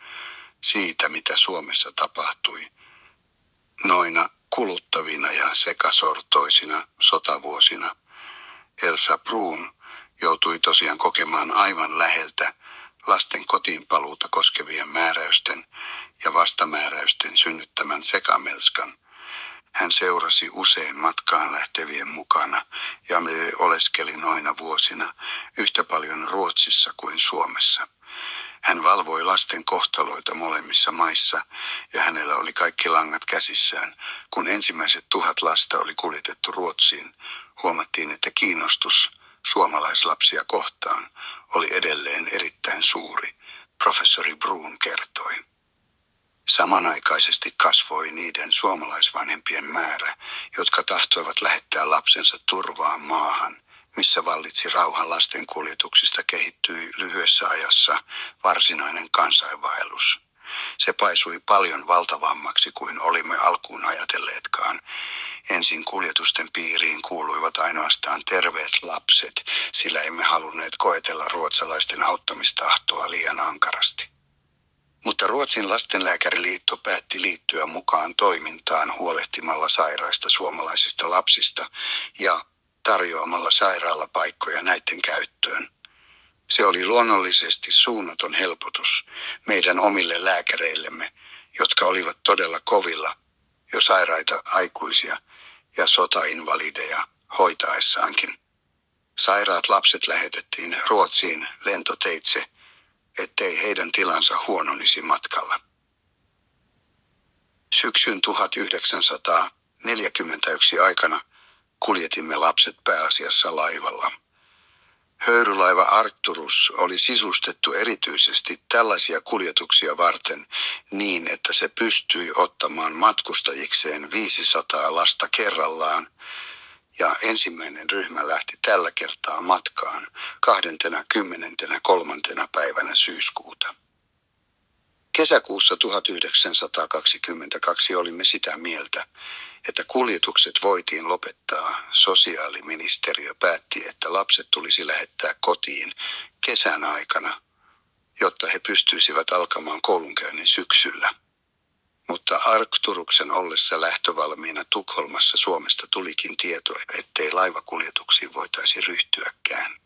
siitä, mitä Suomessa tapahtui noina kuluttavina ja sekasortoisina sotavuosina. Elsa Bruun joutui tosiaan kokemaan aivan läheltä lasten kotiinpaluuta koskevien määräysten ja vastamääräysten synnyttämän sekamelskan. Hän seurasi usein matkaan lähtevien mukana ja me oleskeli noina vuosina yhtä paljon Ruotsissa kuin Suomessa. Hän valvoi lasten kohtaloita molemmissa maissa ja hänellä oli kaikki langat käsissään. Kun ensimmäiset 1000 lasta oli kuljetettu Ruotsiin, huomattiin, että kiinnostus suomalaislapsia kohtaan oli edelleen erittäin suuri, professori Bruun kertoi. Samanaikaisesti kasvoi niiden suomalaisvanhempien määrä, jotka tahtoivat lähettää lapsensa turvaan maahan, missä vallitsi rauha. Lasten kuljetuksista kehittyi lyhyessä ajassa varsinainen kansainvaellus. Se paisui paljon valtavammaksi kuin olimme alkuun ajatelleetkaan. Ensin kuljetusten piiriin kuuluivat ainoastaan terveet lapset, sillä emme halunneet koetella ruotsalaisten auttamistahtoa liian ankarasti. Mutta Ruotsin lastenlääkäriliitto päätti liittyä mukaan toimintaan huolehtimalla sairaista suomalaisista lapsista ja tarjoamalla sairaalapaikkoja näiden käyttöön. Se oli luonnollisesti suunnaton helpotus meidän omille lääkäreillemme, jotka olivat todella kovilla jo sairaita aikuisia ja sotainvalideja hoitaessaankin. Sairaat lapset lähetettiin Ruotsiin lentoteitse, ettei heidän tilansa huononisi matkalla. Syksyn 1941 aikana kuljetimme lapset pääasiassa laivalla. Höyrylaiva Arcturus oli sisustettu erityisesti tällaisia kuljetuksia varten niin, että se pystyi ottamaan matkustajikseen 500 lasta kerrallaan, ja ensimmäinen ryhmä lähti tällä kertaa matkaan 23. päivänä syyskuuta. Kesäkuussa 1922 olimme sitä mieltä, että kuljetukset voitiin lopettaa. Sosiaaliministeriö päätti, että lapset tulisi lähettää kotiin kesän aikana, jotta he pystyisivät alkamaan koulunkäynnin syksyllä. Mutta Arcturuksen ollessa lähtövalmiina Tukholmassa Suomesta tulikin tieto, ettei laivakuljetuksiin voitaisi ryhtyäkään.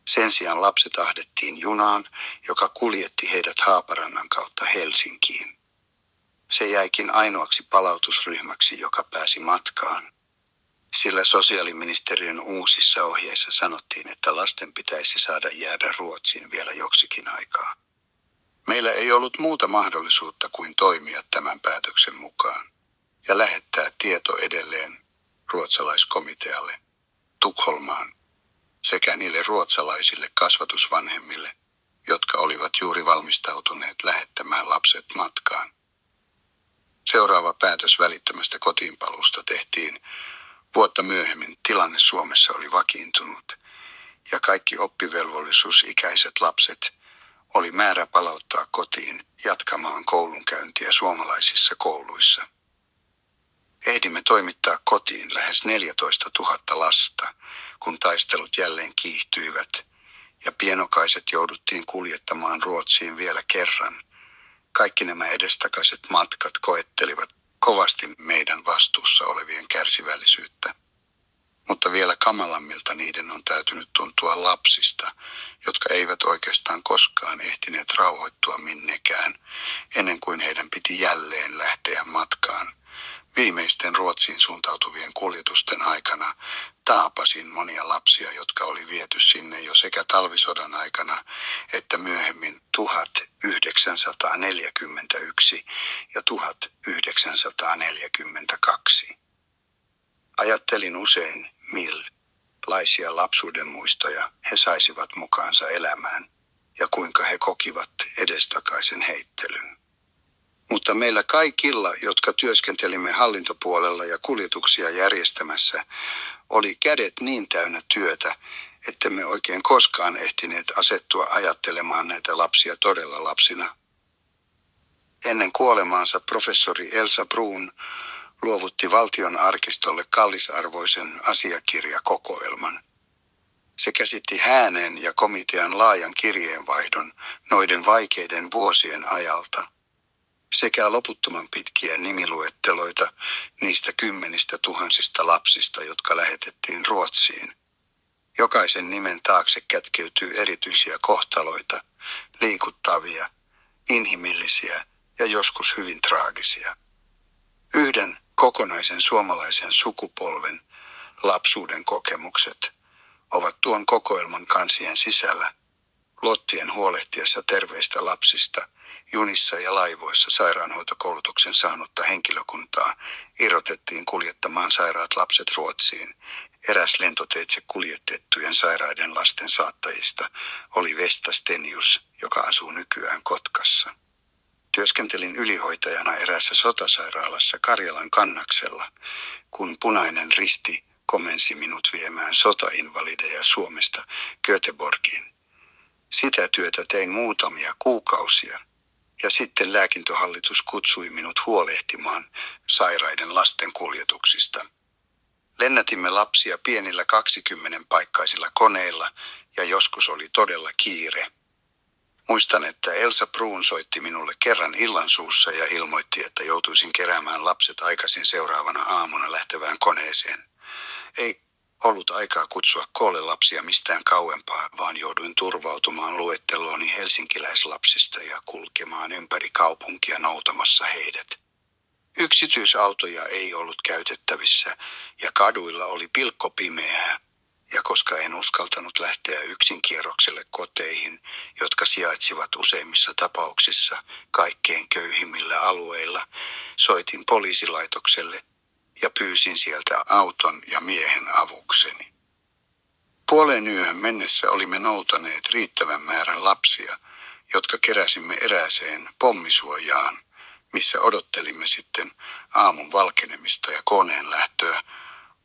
Sen sijaan lapset ahdettiin junaan, joka kuljetti heidät Haaparannan kautta Helsinkiin. Se jäikin ainoaksi palautusryhmäksi, joka pääsi matkaan, sillä sosiaaliministeriön uusissa ohjeissa sanottiin, että lasten pitäisi saada jäädä Ruotsiin vielä joksikin aikaa. Meillä ei ollut muuta mahdollisuutta kuin toimia tämän päätöksen mukaan ja lähettää tieto edelleen ruotsalaiskomitealle Tukholmaan sekä niille ruotsalaisille kasvatusvanhemmille, jotka olivat juuri valmistautuneet lähettämään lapset matkaan. Seuraava päätös välittömästä kotiinpaluusta tehtiin vuotta myöhemmin. Tilanne Suomessa oli vakiintunut ja kaikki oppivelvollisuusikäiset lapset oli määrä palauttaa kotiin jatkamaan koulunkäyntiä suomalaisissa kouluissa. Ehdimme toimittaa kotiin lähes 14 000 lasta, kun taistelut jälleen kiihtyivät ja pienokaiset jouduttiin kuljettamaan Ruotsiin vielä kerran. Kaikki nämä edestakaiset matkat koettelivat kovasti meidän vastuussa olevien kärsivällisyyttä. Mutta vielä kamalammilta niiden on täytynyt tuntua lapsista, jotka eivät oikeastaan koskaan ehtineet rauhoittua minnekään, ennen kuin heidän piti jälleen lähteä matkaan Viimeisten Ruotsiin suuntautuvien kuljetusten aikana taapasin monia lapsia, jotka oli viety sinne jo sekä talvisodan aikana että myöhemmin 1941 ja 1942. Ajattelin usein, millaisia lapsuuden muistoja he saisivat mukaansa elämään ja kuinka he kokivat edestakaisen heittelyn. Mutta meillä kaikilla, jotka työskentelimme hallintopuolella ja kuljetuksia järjestämässä, oli kädet niin täynnä työtä, että me oikein koskaan ehtineet asettua ajattelemaan näitä lapsia todella lapsina. Ennen kuolemaansa professori Elsa Bruun luovutti valtion arkistolle kallisarvoisen asiakirjakokoelman. Se käsitti hänen ja komitean laajan kirjeenvaihdon noiden vaikeiden vuosien ajalta sekä loputtoman pitkiä nimiluetteloita niistä 10 000 lapsista, jotka lähetettiin Ruotsiin. Jokaisen nimen taakse kätkeytyy erityisiä kohtaloita, liikuttavia, inhimillisiä ja joskus hyvin traagisia. Yhden kokonaisen suomalaisen sukupolven lapsuuden kokemukset ovat tuon kokoelman kansien sisällä. Lottien huolehtiessa terveistä lapsista junissa ja laivoissa sairaanhoitokoulutuksen saanutta henkilökuntaa irrotettiin kuljettamaan sairaat lapset Ruotsiin. Eräs lentoteitse kuljetettujen sairaiden lasten saattajista oli Vesta Stenius, joka asuu nykyään Kotkassa. Työskentelin ylihoitajana eräässä sotasairaalassa Karjalan Kannaksella, kun Punainen Risti komensi minut viemään sotainvalideja Suomesta Göteborgiin. Sitä työtä tein muutamia kuukausia ja sitten lääkintöhallitus kutsui minut huolehtimaan sairaiden lasten kuljetuksista. Lennätimme lapsia pienillä 20-paikkaisilla koneilla ja joskus oli todella kiire. Muistan, että Elsa Bruun soitti minulle kerran illansuussa ja ilmoitti, että joutuisin keräämään lapset aikaisin seuraavana aamuna lähtevään koneeseen. Ei ollut aikaa kutsua koolle lapsia mistään kauempaa, vaan jouduin turvautumaan luettelooni helsinkiläislapsista ja kulkemaan ympäri kaupunkia noutamassa heidät. Yksityisautoja ei ollut käytettävissä ja kaduilla oli pilkkopimeää, ja koska en uskaltanut lähteä yksin kierrokselle koteihin, jotka sijaitsivat useimmissa tapauksissa kaikkein köyhimmillä alueilla, soitin poliisilaitokselle ja pyysin sieltä auton ja miehen avukseni. Puoleen yöhön mennessä olimme noutaneet riittävän määrän lapsia, jotka keräsimme erääseen pommisuojaan, missä odottelimme sitten aamun valkenemista ja koneen lähtöä.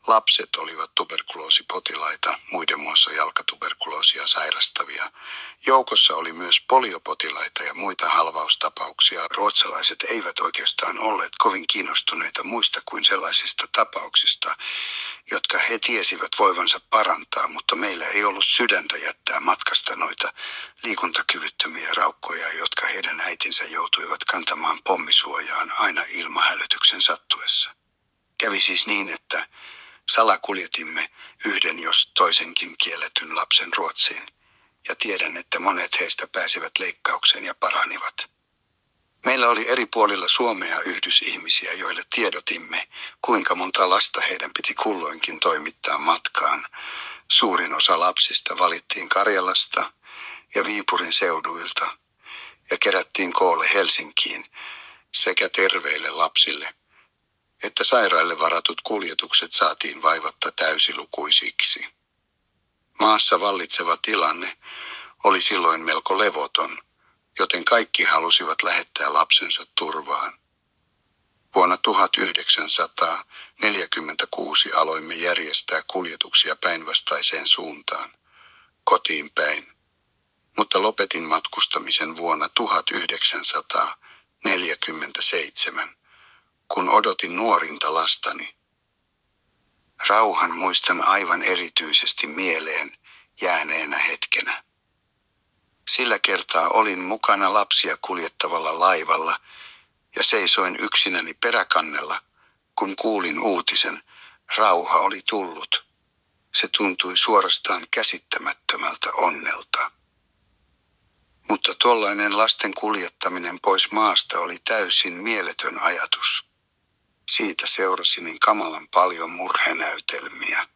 Lapset olivat tuberkuloosipotilaita, muiden muassa jalkatuberkuloosia sairastavia. Joukossa oli myös poliopotilaita ja muita halvaustapauksia. Ruotsalaiset eivät oikeastaan olleet kovin kiinnostuneita muista kuin sellaisista tapauksista, jotka he tiesivät voivansa parantaa, mutta meillä ei ollut sydäntä jättää matkasta noita liikuntakyvyttömiä raukkoja, jotka heidän äitinsä joutuivat kantamaan pommisuojaan aina ilmahälytyksen sattuessa. Kävi siis niin, että salakuljetimme yhden jos toisenkin kielletyn lapsen Ruotsiin, ja tiedän, että monet heistä pääsivät leikkaukseen ja paranivat. Meillä oli eri puolilla Suomea yhdysihmisiä, joille tiedotimme, kuinka monta lasta heidän piti kulloinkin toimittaa matkaan. Suurin osa lapsista valittiin Karjalasta ja Viipurin seuduilta ja kerättiin koolle Helsinkiin sekä terveille lapsille että sairaille varatut kuljetukset saatiin vaivatta täysilukuisiksi. Maassa vallitseva tilanne oli silloin melko levoton, joten kaikki halusivat lähettää lapsensa turvaan. Vuonna 1946 aloimme järjestää kuljetuksia päinvastaiseen suuntaan, kotiin päin, mutta lopetin matkustamisen vuonna 1947. Kun odotin nuorinta lastani. Rauhan muistan aivan erityisesti mieleen jääneenä hetkenä. Sillä kertaa olin mukana lapsia kuljettavalla laivalla ja seisoin yksinäni peräkannella, kun kuulin uutisen, rauha oli tullut. Se tuntui suorastaan käsittämättömältä onnelta. Mutta tuollainen lasten kuljettaminen pois maasta oli täysin mieletön ajatus. Siitä seurasi niin kamalan paljon murhenäytelmiä.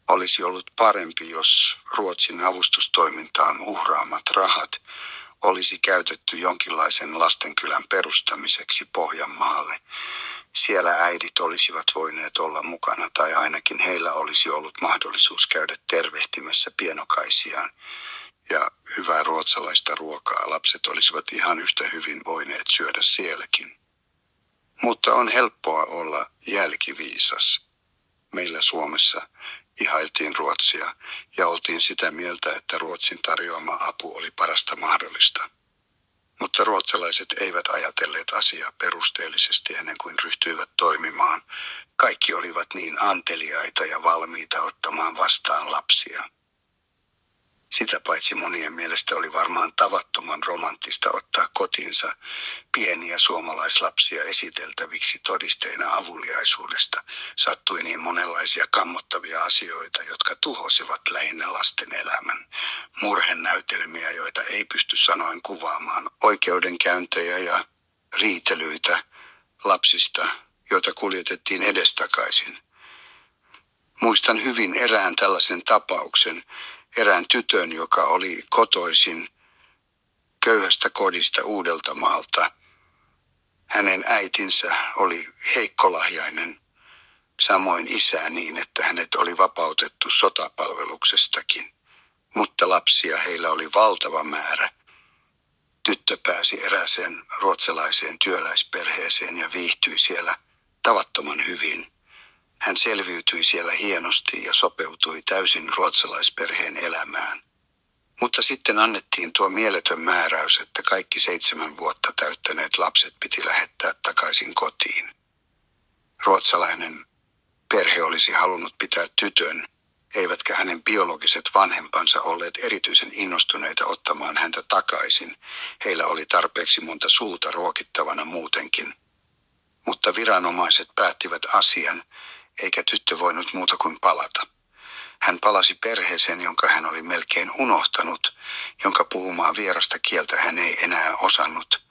Olisi ollut parempi, jos Ruotsin avustustoimintaan uhraamat rahat olisi käytetty jonkinlaisen lastenkylän perustamiseksi Pohjanmaalle. Siellä äidit olisivat voineet olla mukana tai ainakin heillä olisi ollut mahdollisuus käydä tervehtimässä pienokaisiaan. Ja hyvää ruotsalaista ruokaa lapset olisivat ihan yhtä hyvin voineet syödä sielläkin. Mutta on helppoa olla jälkiviisas. Meillä Suomessa ihailtiin Ruotsia ja oltiin sitä mieltä, että Ruotsin tarjoama apu oli parasta mahdollista. Mutta ruotsalaiset eivät ajatelleet asiaa perusteellisesti ennen kuin ryhtyivät toimimaan. Kaikki olivat niin anteliaita ja valmiita ottamaan vastaan lapsia. Sitä paitsi monien mielestä oli varmaan tavattoman romanttista ottaa kotiinsa pieniä suomalaislapsia esiteltäviksi todisteina avuliaisuudesta. Sattui niin monenlaisia kammottavia asioita, jotka tuhosivat lähinnä lasten elämän. Murhenäytelmiä, joita ei pysty sanoin kuvaamaan. Oikeudenkäyntejä ja riitelyitä lapsista, joita kuljetettiin edestakaisin. Muistan hyvin erään tällaisen tapauksen. Erään tytön, joka oli kotoisin köyhästä kodista Uudeltamaalta. Hänen äitinsä oli heikkolahjainen, samoin isä niin, että hänet oli vapautettu sotapalveluksestakin. Mutta lapsia heillä oli valtava määrä. Tyttö pääsi erääseen ruotsalaiseen työläisperheeseen ja viihtyi siellä tavattoman hyvin. Hän selviytyi siellä hienosti ja sopeutui täysin ruotsalaisperheen elämään. Mutta sitten annettiin tuo mieletön määräys, että kaikki 7 vuotta täyttäneet lapset piti lähettää takaisin kotiin. Ruotsalainen perhe olisi halunnut pitää tytön, eivätkä hänen biologiset vanhempansa olleet erityisen innostuneita ottamaan häntä takaisin. Heillä oli tarpeeksi monta suuta ruokittavana muutenkin. Mutta viranomaiset päättivät asian, eikä tyttö voinut muuta kuin palata. Hän palasi perheeseen, jonka hän oli melkein unohtanut, jonka puhumaan vierasta kieltä hän ei enää osannut.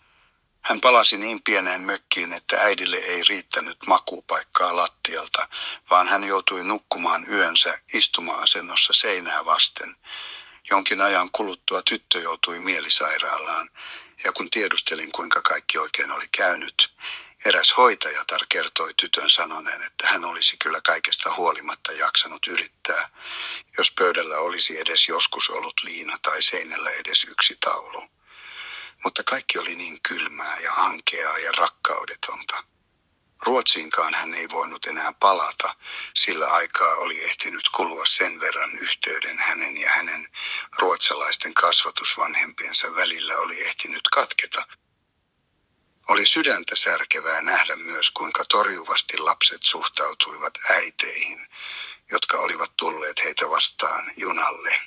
Hän palasi niin pieneen mökkiin, että äidille ei riittänyt makuupaikkaa lattialta, vaan hän joutui nukkumaan yönsä istuma-asennossa seinää vasten. Jonkin ajan kuluttua tyttö joutui mielisairaalaan, ja kun tiedustelin, kuinka kaikki oikein oli käynyt, eräs hoitajatar kertoi tytön sanoneen, että hän olisi kyllä kaikesta huolimatta jaksanut yrittää, jos pöydällä olisi edes joskus ollut liina tai seinällä edes yksi taulu. Mutta kaikki oli niin kylmää ja ankeaa ja rakkaudetonta. Ruotsiinkaan hän ei voinut enää palata, sillä aikaa oli ehtinyt kulua sen verran yhteyden hänen ja hänen ruotsalaisten kasvatusvanhempiensa välillä oli ehtinyt katketa. Oli sydäntä särkevää nähdä myös, kuinka torjuvasti lapset suhtautuivat äiteihin, jotka olivat tulleet heitä vastaan junalle.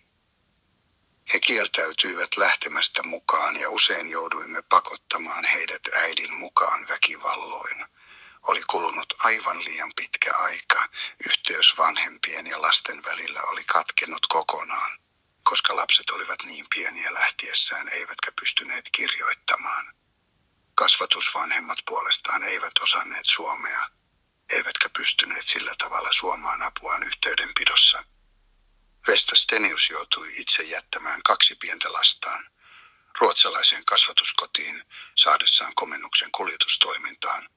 He kieltäytyivät lähtemästä mukaan ja usein jouduimme pakottamaan heidät äidin mukaan väkivalloin. Oli kulunut aivan liian pitkä aika, yhteys vanhempien ja lasten välillä oli katkennut kokonaan, koska lapset olivat niin pieniä lähtiessään eivätkä pystyneet kirjoittamaan. Kasvatusvanhemmat puolestaan eivät osanneet suomea, eivätkä pystyneet sillä tavalla suomaan apuaan yhteydenpidossa. Vesta Stenius joutui itse jättämään 2 pientä lastaan ruotsalaiseen kasvatuskotiin saadessaan komennuksen kuljetustoimintaan.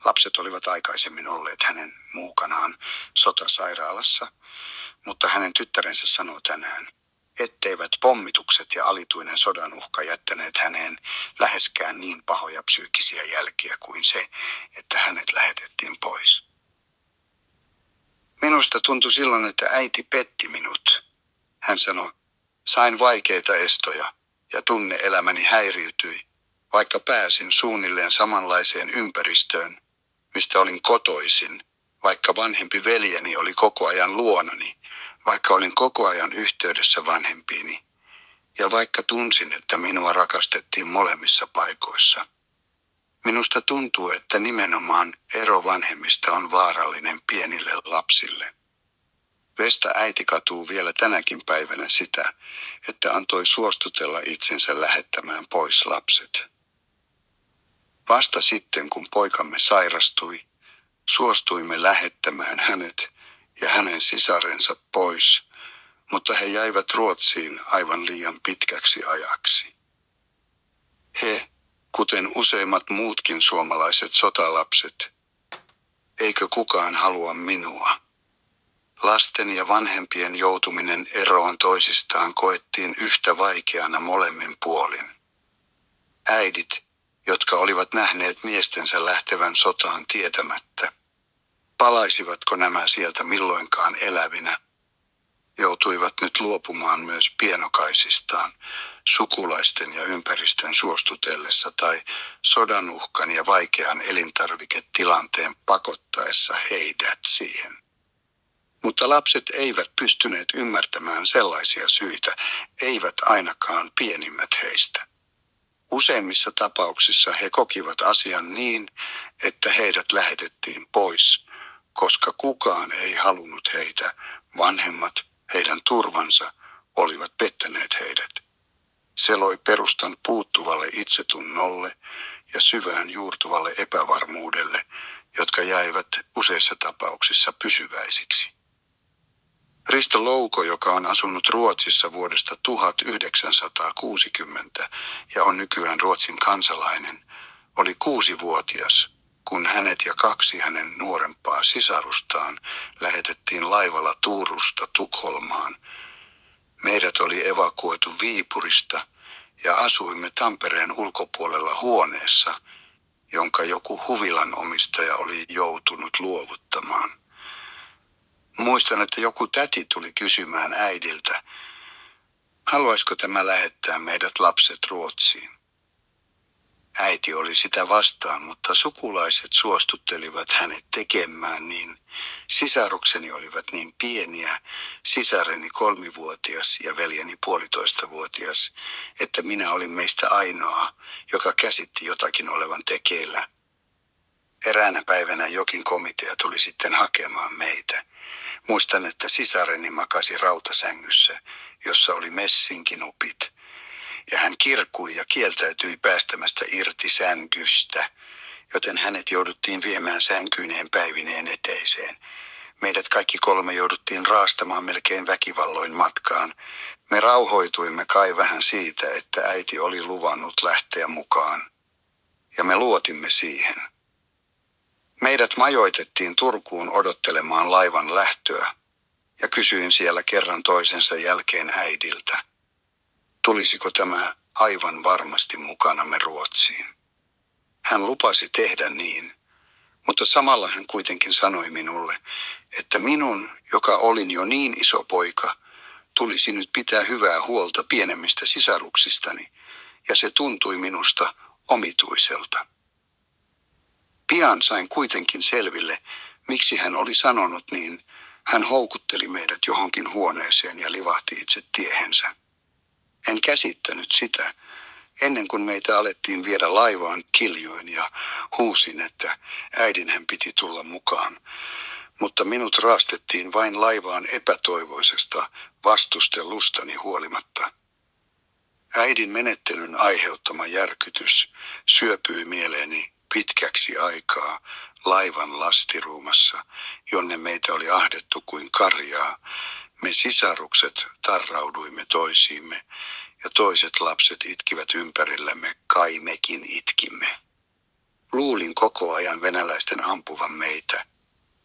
Lapset olivat aikaisemmin olleet hänen muukanaan sotasairaalassa, mutta hänen tyttärensä sanoo tänään, etteivät pommitukset ja alituinen sodan uhka jättäneet häneen läheskään niin pahoja psyykkisiä jälkiä kuin se, että hänet lähetettiin pois. Minusta tuntui silloin, että äiti petti minut. Hän sanoi, sain vaikeita estoja ja tunne-elämäni häiriytyi, vaikka pääsin suunnilleen samanlaiseen ympäristöön, mistä olin kotoisin, vaikka vanhempi veljeni oli koko ajan luonani, vaikka olin koko ajan yhteydessä vanhempiini ja vaikka tunsin, että minua rakastettiin molemmissa paikoissa. Minusta tuntuu, että nimenomaan ero vanhemmista on vaarallinen pienille lapsille. Vesta äiti katuu vielä tänäkin päivänä sitä, että antoi suostutella itsensä lähettämään pois lapset. Vasta sitten, kun poikamme sairastui, Suostuimme lähettämään hänet ja hänen sisarensa pois, mutta he jäivät Ruotsiin aivan liian pitkäksi ajaksi. He, kuten useimmat muutkin suomalaiset sotalapset, eikö kukaan halua minua? Lasten ja vanhempien joutuminen eroon toisistaan koettiin yhtä vaikeana molemmin puolin. Äidit, jotka olivat nähneet miestensä lähtevän sotaan tietämättä, palaisivatko nämä sieltä milloinkaan elävinä, joutuivat nyt luopumaan myös pienokaisistaan sukulaisten ja ympäristön suostutellessa tai sodan uhkan ja vaikean elintarviketilanteen pakottaessa heidät siihen. Mutta lapset eivät pystyneet ymmärtämään sellaisia syitä, eivät ainakaan pienimmät heistä. Useimmissa tapauksissa he kokivat asian niin, että heidät lähetettiin pois, koska kukaan ei halunnut heitä, vanhemmat, heidän turvansa, olivat pettäneet heidät. Se loi perustan puuttuvalle itsetunnolle ja syvään juurtuvalle epävarmuudelle, jotka jäivät useissa tapauksissa pysyväisiksi. Risto Louko, joka on asunut Ruotsissa vuodesta 1960 ja on nykyään Ruotsin kansalainen, oli 6-vuotias, kun hänet ja 2 hänen nuorempaa sisarustaan lähetettiin laivalla Turusta Tukholmaan. Meidät oli evakuoitu Viipurista ja asuimme Tampereen ulkopuolella huoneessa, jonka joku huvilan omistaja oli joutunut luovuttamaan. Muistan, että joku täti tuli kysymään äidiltä, haluaisiko tämä lähettää meidät lapset Ruotsiin. Äiti oli sitä vastaan, mutta sukulaiset suostuttelivat hänet tekemään niin. Sisarukseni olivat niin pieniä, sisareni 3-vuotias ja veljeni 1,5-vuotias, että minä olin meistä ainoa, joka käsitti jotakin olevan tekeillä. Eräänä päivänä jokin komitea tuli sitten hakemaan meitä. Muistan, että sisareni makasi rautasängyssä, jossa oli messinkinupit, ja hän kirkui ja kieltäytyi päästämästä irti sängystä, joten hänet jouduttiin viemään sänkyineen päivineen eteiseen. Meidät kaikki 3 jouduttiin raastamaan melkein väkivalloin matkaan. Me rauhoituimme kai vähän siitä, että äiti oli luvannut lähteä mukaan, ja me luotimme siihen. Meidät majoitettiin Turkuun odottelemaan laivan lähtöä, ja kysyin siellä kerran toisensa jälkeen äidiltä, tulisiko tämä aivan varmasti mukanamme Ruotsiin. Hän lupasi tehdä niin, mutta samalla hän kuitenkin sanoi minulle, että minun, joka olin jo niin iso poika, tulisi nyt pitää hyvää huolta pienemmistä sisaruksistani, ja se tuntui minusta omituiselta. Pian sain kuitenkin selville, miksi hän oli sanonut niin. Hän houkutteli meidät johonkin huoneeseen ja livahti itse tiehensä. En käsittänyt sitä. Ennen kuin meitä alettiin viedä laivaan, kiljuin ja huusin, että äidinhän piti tulla mukaan. Mutta minut raastettiin vain laivaan epätoivoisesta vastustelustani huolimatta. Äidin menettelyn aiheuttama järkytys syöpyi mieleeni pitkäksi aikaa laivan lastiruumassa, jonne meitä oli ahdettu kuin karjaa. Me sisarukset tarrauduimme toisiimme ja toiset lapset itkivät ympärillämme, kai mekin itkimme. Luulin koko ajan venäläisten ampuvan meitä,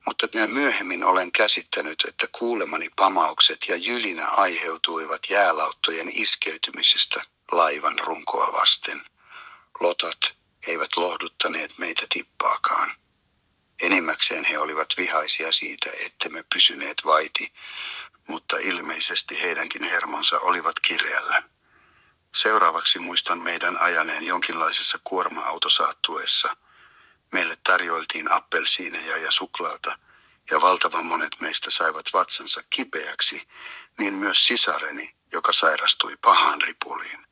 mutta myöhemmin olen käsittänyt, että kuulemani pamaukset ja jylinä aiheutuivat jäälauttojen iskeytymisestä laivan runkoa vasten. Lotat eivät lohduttaneet meitä tippaakaan. Enimmäkseen he olivat vihaisia siitä, ettemme pysyneet vaiti, mutta ilmeisesti heidänkin hermonsa olivat kireällä. Seuraavaksi muistan meidän ajaneen jonkinlaisessa kuorma-autosaattueessa. Meille tarjoiltiin appelsiineja ja suklaata, ja valtavan monet meistä saivat vatsansa kipeäksi, niin myös sisareni, joka sairastui pahaan ripuliin.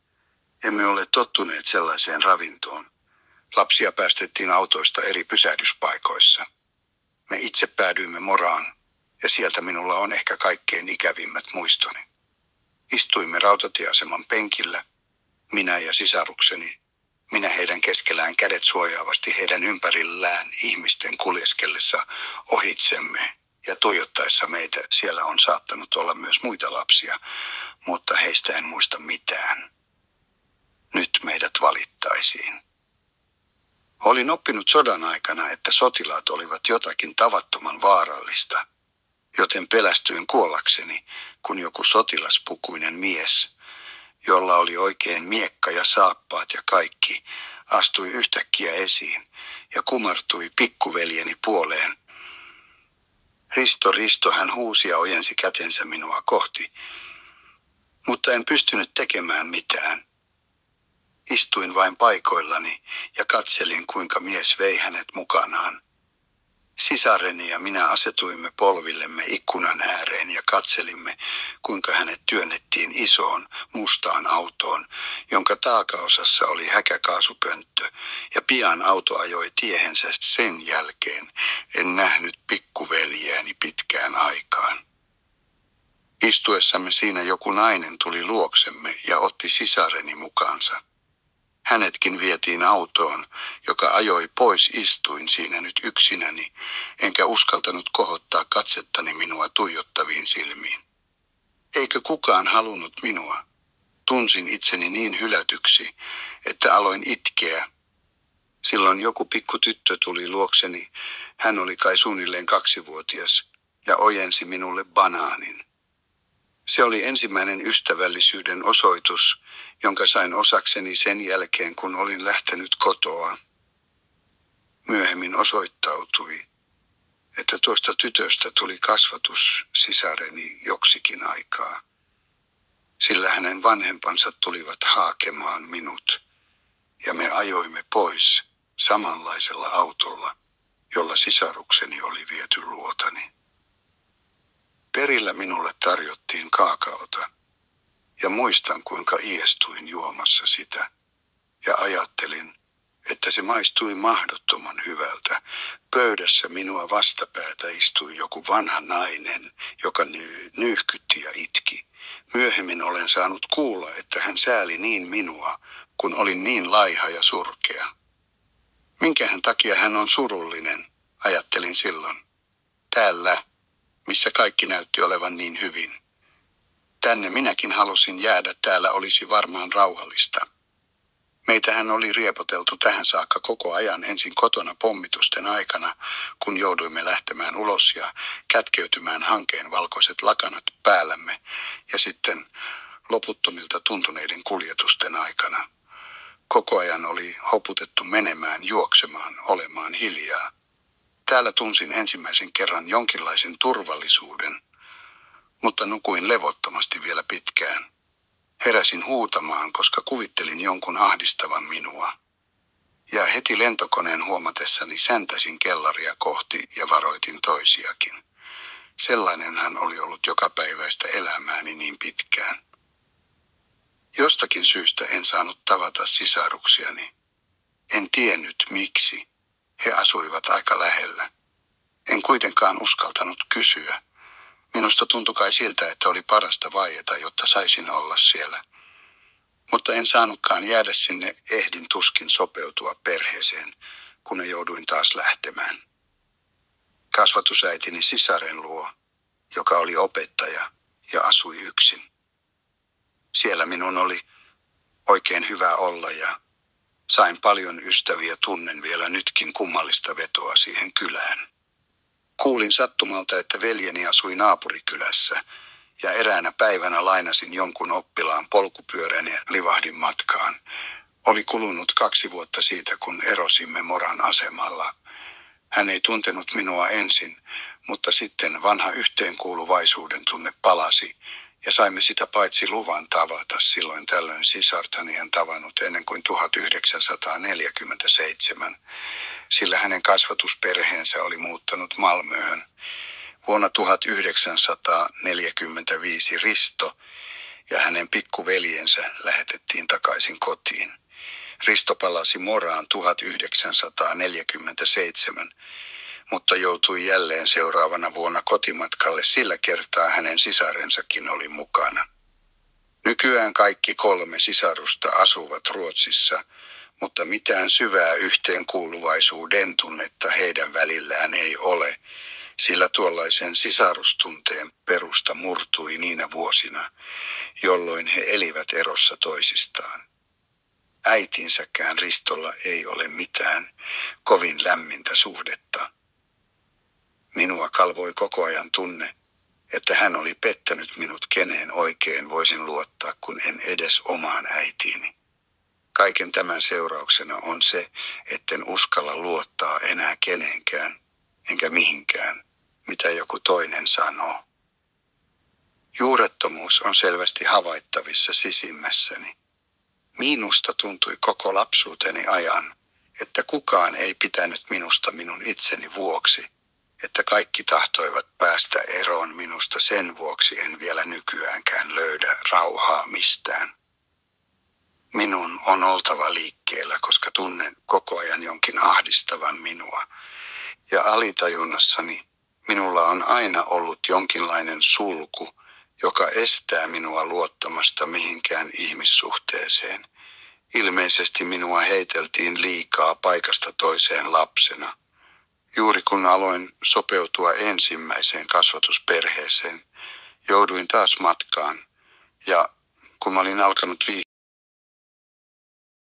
Emme ole tottuneet sellaiseen ravintoon. Lapsia päästettiin autoista eri pysähdyspaikoissa. Me itse päädyimme Moraan, ja sieltä minulla on ehkä kaikkein ikävimmät muistoni. Istuimme rautatieaseman penkillä, minä ja sisarukseni, Minä heidän keskellään kädet suojaavasti heidän ympärillään ihmisten kuljeskellessa ohitsemme ja tuijottaessa meitä. Siellä on saattanut olla myös muita lapsia, mutta heistä en muista mitään. Nyt meidät valittaisiin. Olin oppinut sodan aikana, että sotilaat olivat jotakin tavattoman vaarallista, joten pelästyin kuollakseni, kun joku sotilaspukuinen mies, jolla oli oikein miekka ja saappaat ja kaikki, astui yhtäkkiä esiin ja kumartui pikkuveljeni puoleen. Risto, Risto, hän huusi ja ojensi kätensä minua kohti, mutta en pystynyt tekemään mitään. Istuin vain paikoillani ja katselin, kuinka mies vei hänet mukanaan. Sisareni ja minä asetuimme polvillemme ikkunan ääreen ja katselimme, kuinka hänet työnnettiin isoon, mustaan autoon, jonka taakaosassa oli häkäkaasupönttö, ja pian auto ajoi tiehensä. Sen jälkeen en nähnyt pikkuveljeäni pitkään aikaan. Istuessamme siinä joku nainen tuli luoksemme ja otti sisareni mukaansa. Hänetkin vietiin autoon, joka ajoi pois. Istuin siinä nyt yksinäni, enkä uskaltanut kohottaa katsettani minua tuijottaviin silmiin. Eikö kukaan halunnut minua? Tunsin itseni niin hylätyksi, että aloin itkeä. Silloin joku pikku tyttö tuli luokseni, hän oli kai suunnilleen 2-vuotias, ja ojensi minulle banaanin. Se oli ensimmäinen ystävällisyyden osoitus, jonka sain osakseni sen jälkeen, kun olin lähtenyt kotoa. Myöhemmin osoittautui, että tuosta tytöstä tuli kasvatussisareni joksikin aikaa, sillä hänen vanhempansa tulivat hakemaan minut, ja me ajoimme pois samanlaisella autolla, jolla sisarukseni oli viety luotani. Perillä minulle tarjottiin kaakaota, ja muistan, kuinka iestuin juomassa sitä, ja ajattelin, että se maistui mahdottoman hyvältä. Pöydässä minua vastapäätä istui joku vanha nainen, joka nyyhkytti ja itki. Myöhemmin olen saanut kuulla, että hän sääli niin minua, kun olin niin laiha ja surkea. Minkähän takia hän on surullinen, ajattelin silloin. Täällä, missä kaikki näytti olevan niin hyvin. Tänne minäkin halusin jäädä, täällä olisi varmaan rauhallista. Meitähän oli riepoteltu tähän saakka koko ajan, ensin kotona pommitusten aikana, kun jouduimme lähtemään ulos ja kätkeytymään hankeen valkoiset lakanat päällämme, ja sitten loputtomilta tuntuneiden kuljetusten aikana. Koko ajan oli hoputettu menemään, juoksemaan, olemaan hiljaa. Täällä tunsin ensimmäisen kerran jonkinlaisen turvallisuuden, mutta nukuin levottomasti vielä pitkään. Heräsin huutamaan, koska kuvittelin jonkun ahdistavan minua. Ja heti lentokoneen huomatessani säntäsin kellaria kohti ja varoitin toisiakin. Sellainenhan oli ollut jokapäiväistä elämääni niin pitkään. Jostakin syystä en saanut tavata sisaruksiani. En tiennyt miksi. He asuivat aika lähellä. En kuitenkaan uskaltanut kysyä. Minusta tuntui kai siltä, että oli parasta vaieta, jotta saisin olla siellä. Mutta en saanutkaan jäädä sinne, ehdin tuskin sopeutua perheeseen, kun jouduin taas lähtemään. Kasvatusäitini sisaren luo, joka oli opettaja ja asui yksin. Siellä minun oli oikein hyvä olla ja sain paljon ystäviä, tunnen vielä nytkin kummallista vetoa siihen kylään. Kuulin sattumalta, että veljeni asui naapurikylässä ja eräänä päivänä lainasin jonkun oppilaan polkupyörän ja livahdin matkaan. Oli kulunut 2 vuotta siitä, kun erosimme Moran asemalla. Hän ei tuntenut minua ensin, mutta sitten vanha yhteenkuuluvaisuuden tunne palasi ja saimme sitä paitsi luvan tavata silloin tällöin. Sisartani en tavannut ennen kuin 1947, sillä hänen kasvatusperheensä oli muuttanut Malmöön. Vuonna 1945 Risto ja hänen pikkuveljensä lähetettiin takaisin kotiin. Risto palasi Moraan 1947, mutta joutui jälleen seuraavana vuonna kotimatkalle. Sillä kertaa hänen sisarensakin oli mukana. Nykyään kaikki 3 sisarusta asuvat Ruotsissa, mutta mitään syvää yhteenkuuluvaisuuden tunnetta heidän välillään ei ole, sillä tuollaisen sisarustunteen perusta murtui niinä vuosina, jolloin he elivät erossa toisistaan. Äitinsäkään Ristolla ei ole mitään kovin lämmintä suhdetta. Minua kalvoi koko ajan tunne, että hän oli pettänyt minut, keneen oikein voisin luottaa, kun en edes omaan äitiini. Kaiken tämän seurauksena on se, etten uskalla luottaa enää keneenkään, enkä mihinkään, mitä joku toinen sanoo. Juurettomuus on selvästi havaittavissa sisimmässäni. Minusta tuntui koko lapsuuteni ajan, että kukaan ei pitänyt minusta minun itseni vuoksi, että kaikki tahtoivat päästä eroon minusta, sen vuoksi en vielä nykyäänkään löydä rauhaa mistään. Minun on oltava liikkeellä, koska tunnen koko ajan jonkin ahdistavan minua. Ja alitajunnassani minulla on aina ollut jonkinlainen sulku, joka estää minua luottamasta mihinkään ihmissuhteeseen. Ilmeisesti minua heiteltiin liikaa paikasta toiseen lapsena. Juuri kun aloin sopeutua ensimmäiseen kasvatusperheeseen, jouduin taas matkaan, ja kun mä olin alkanut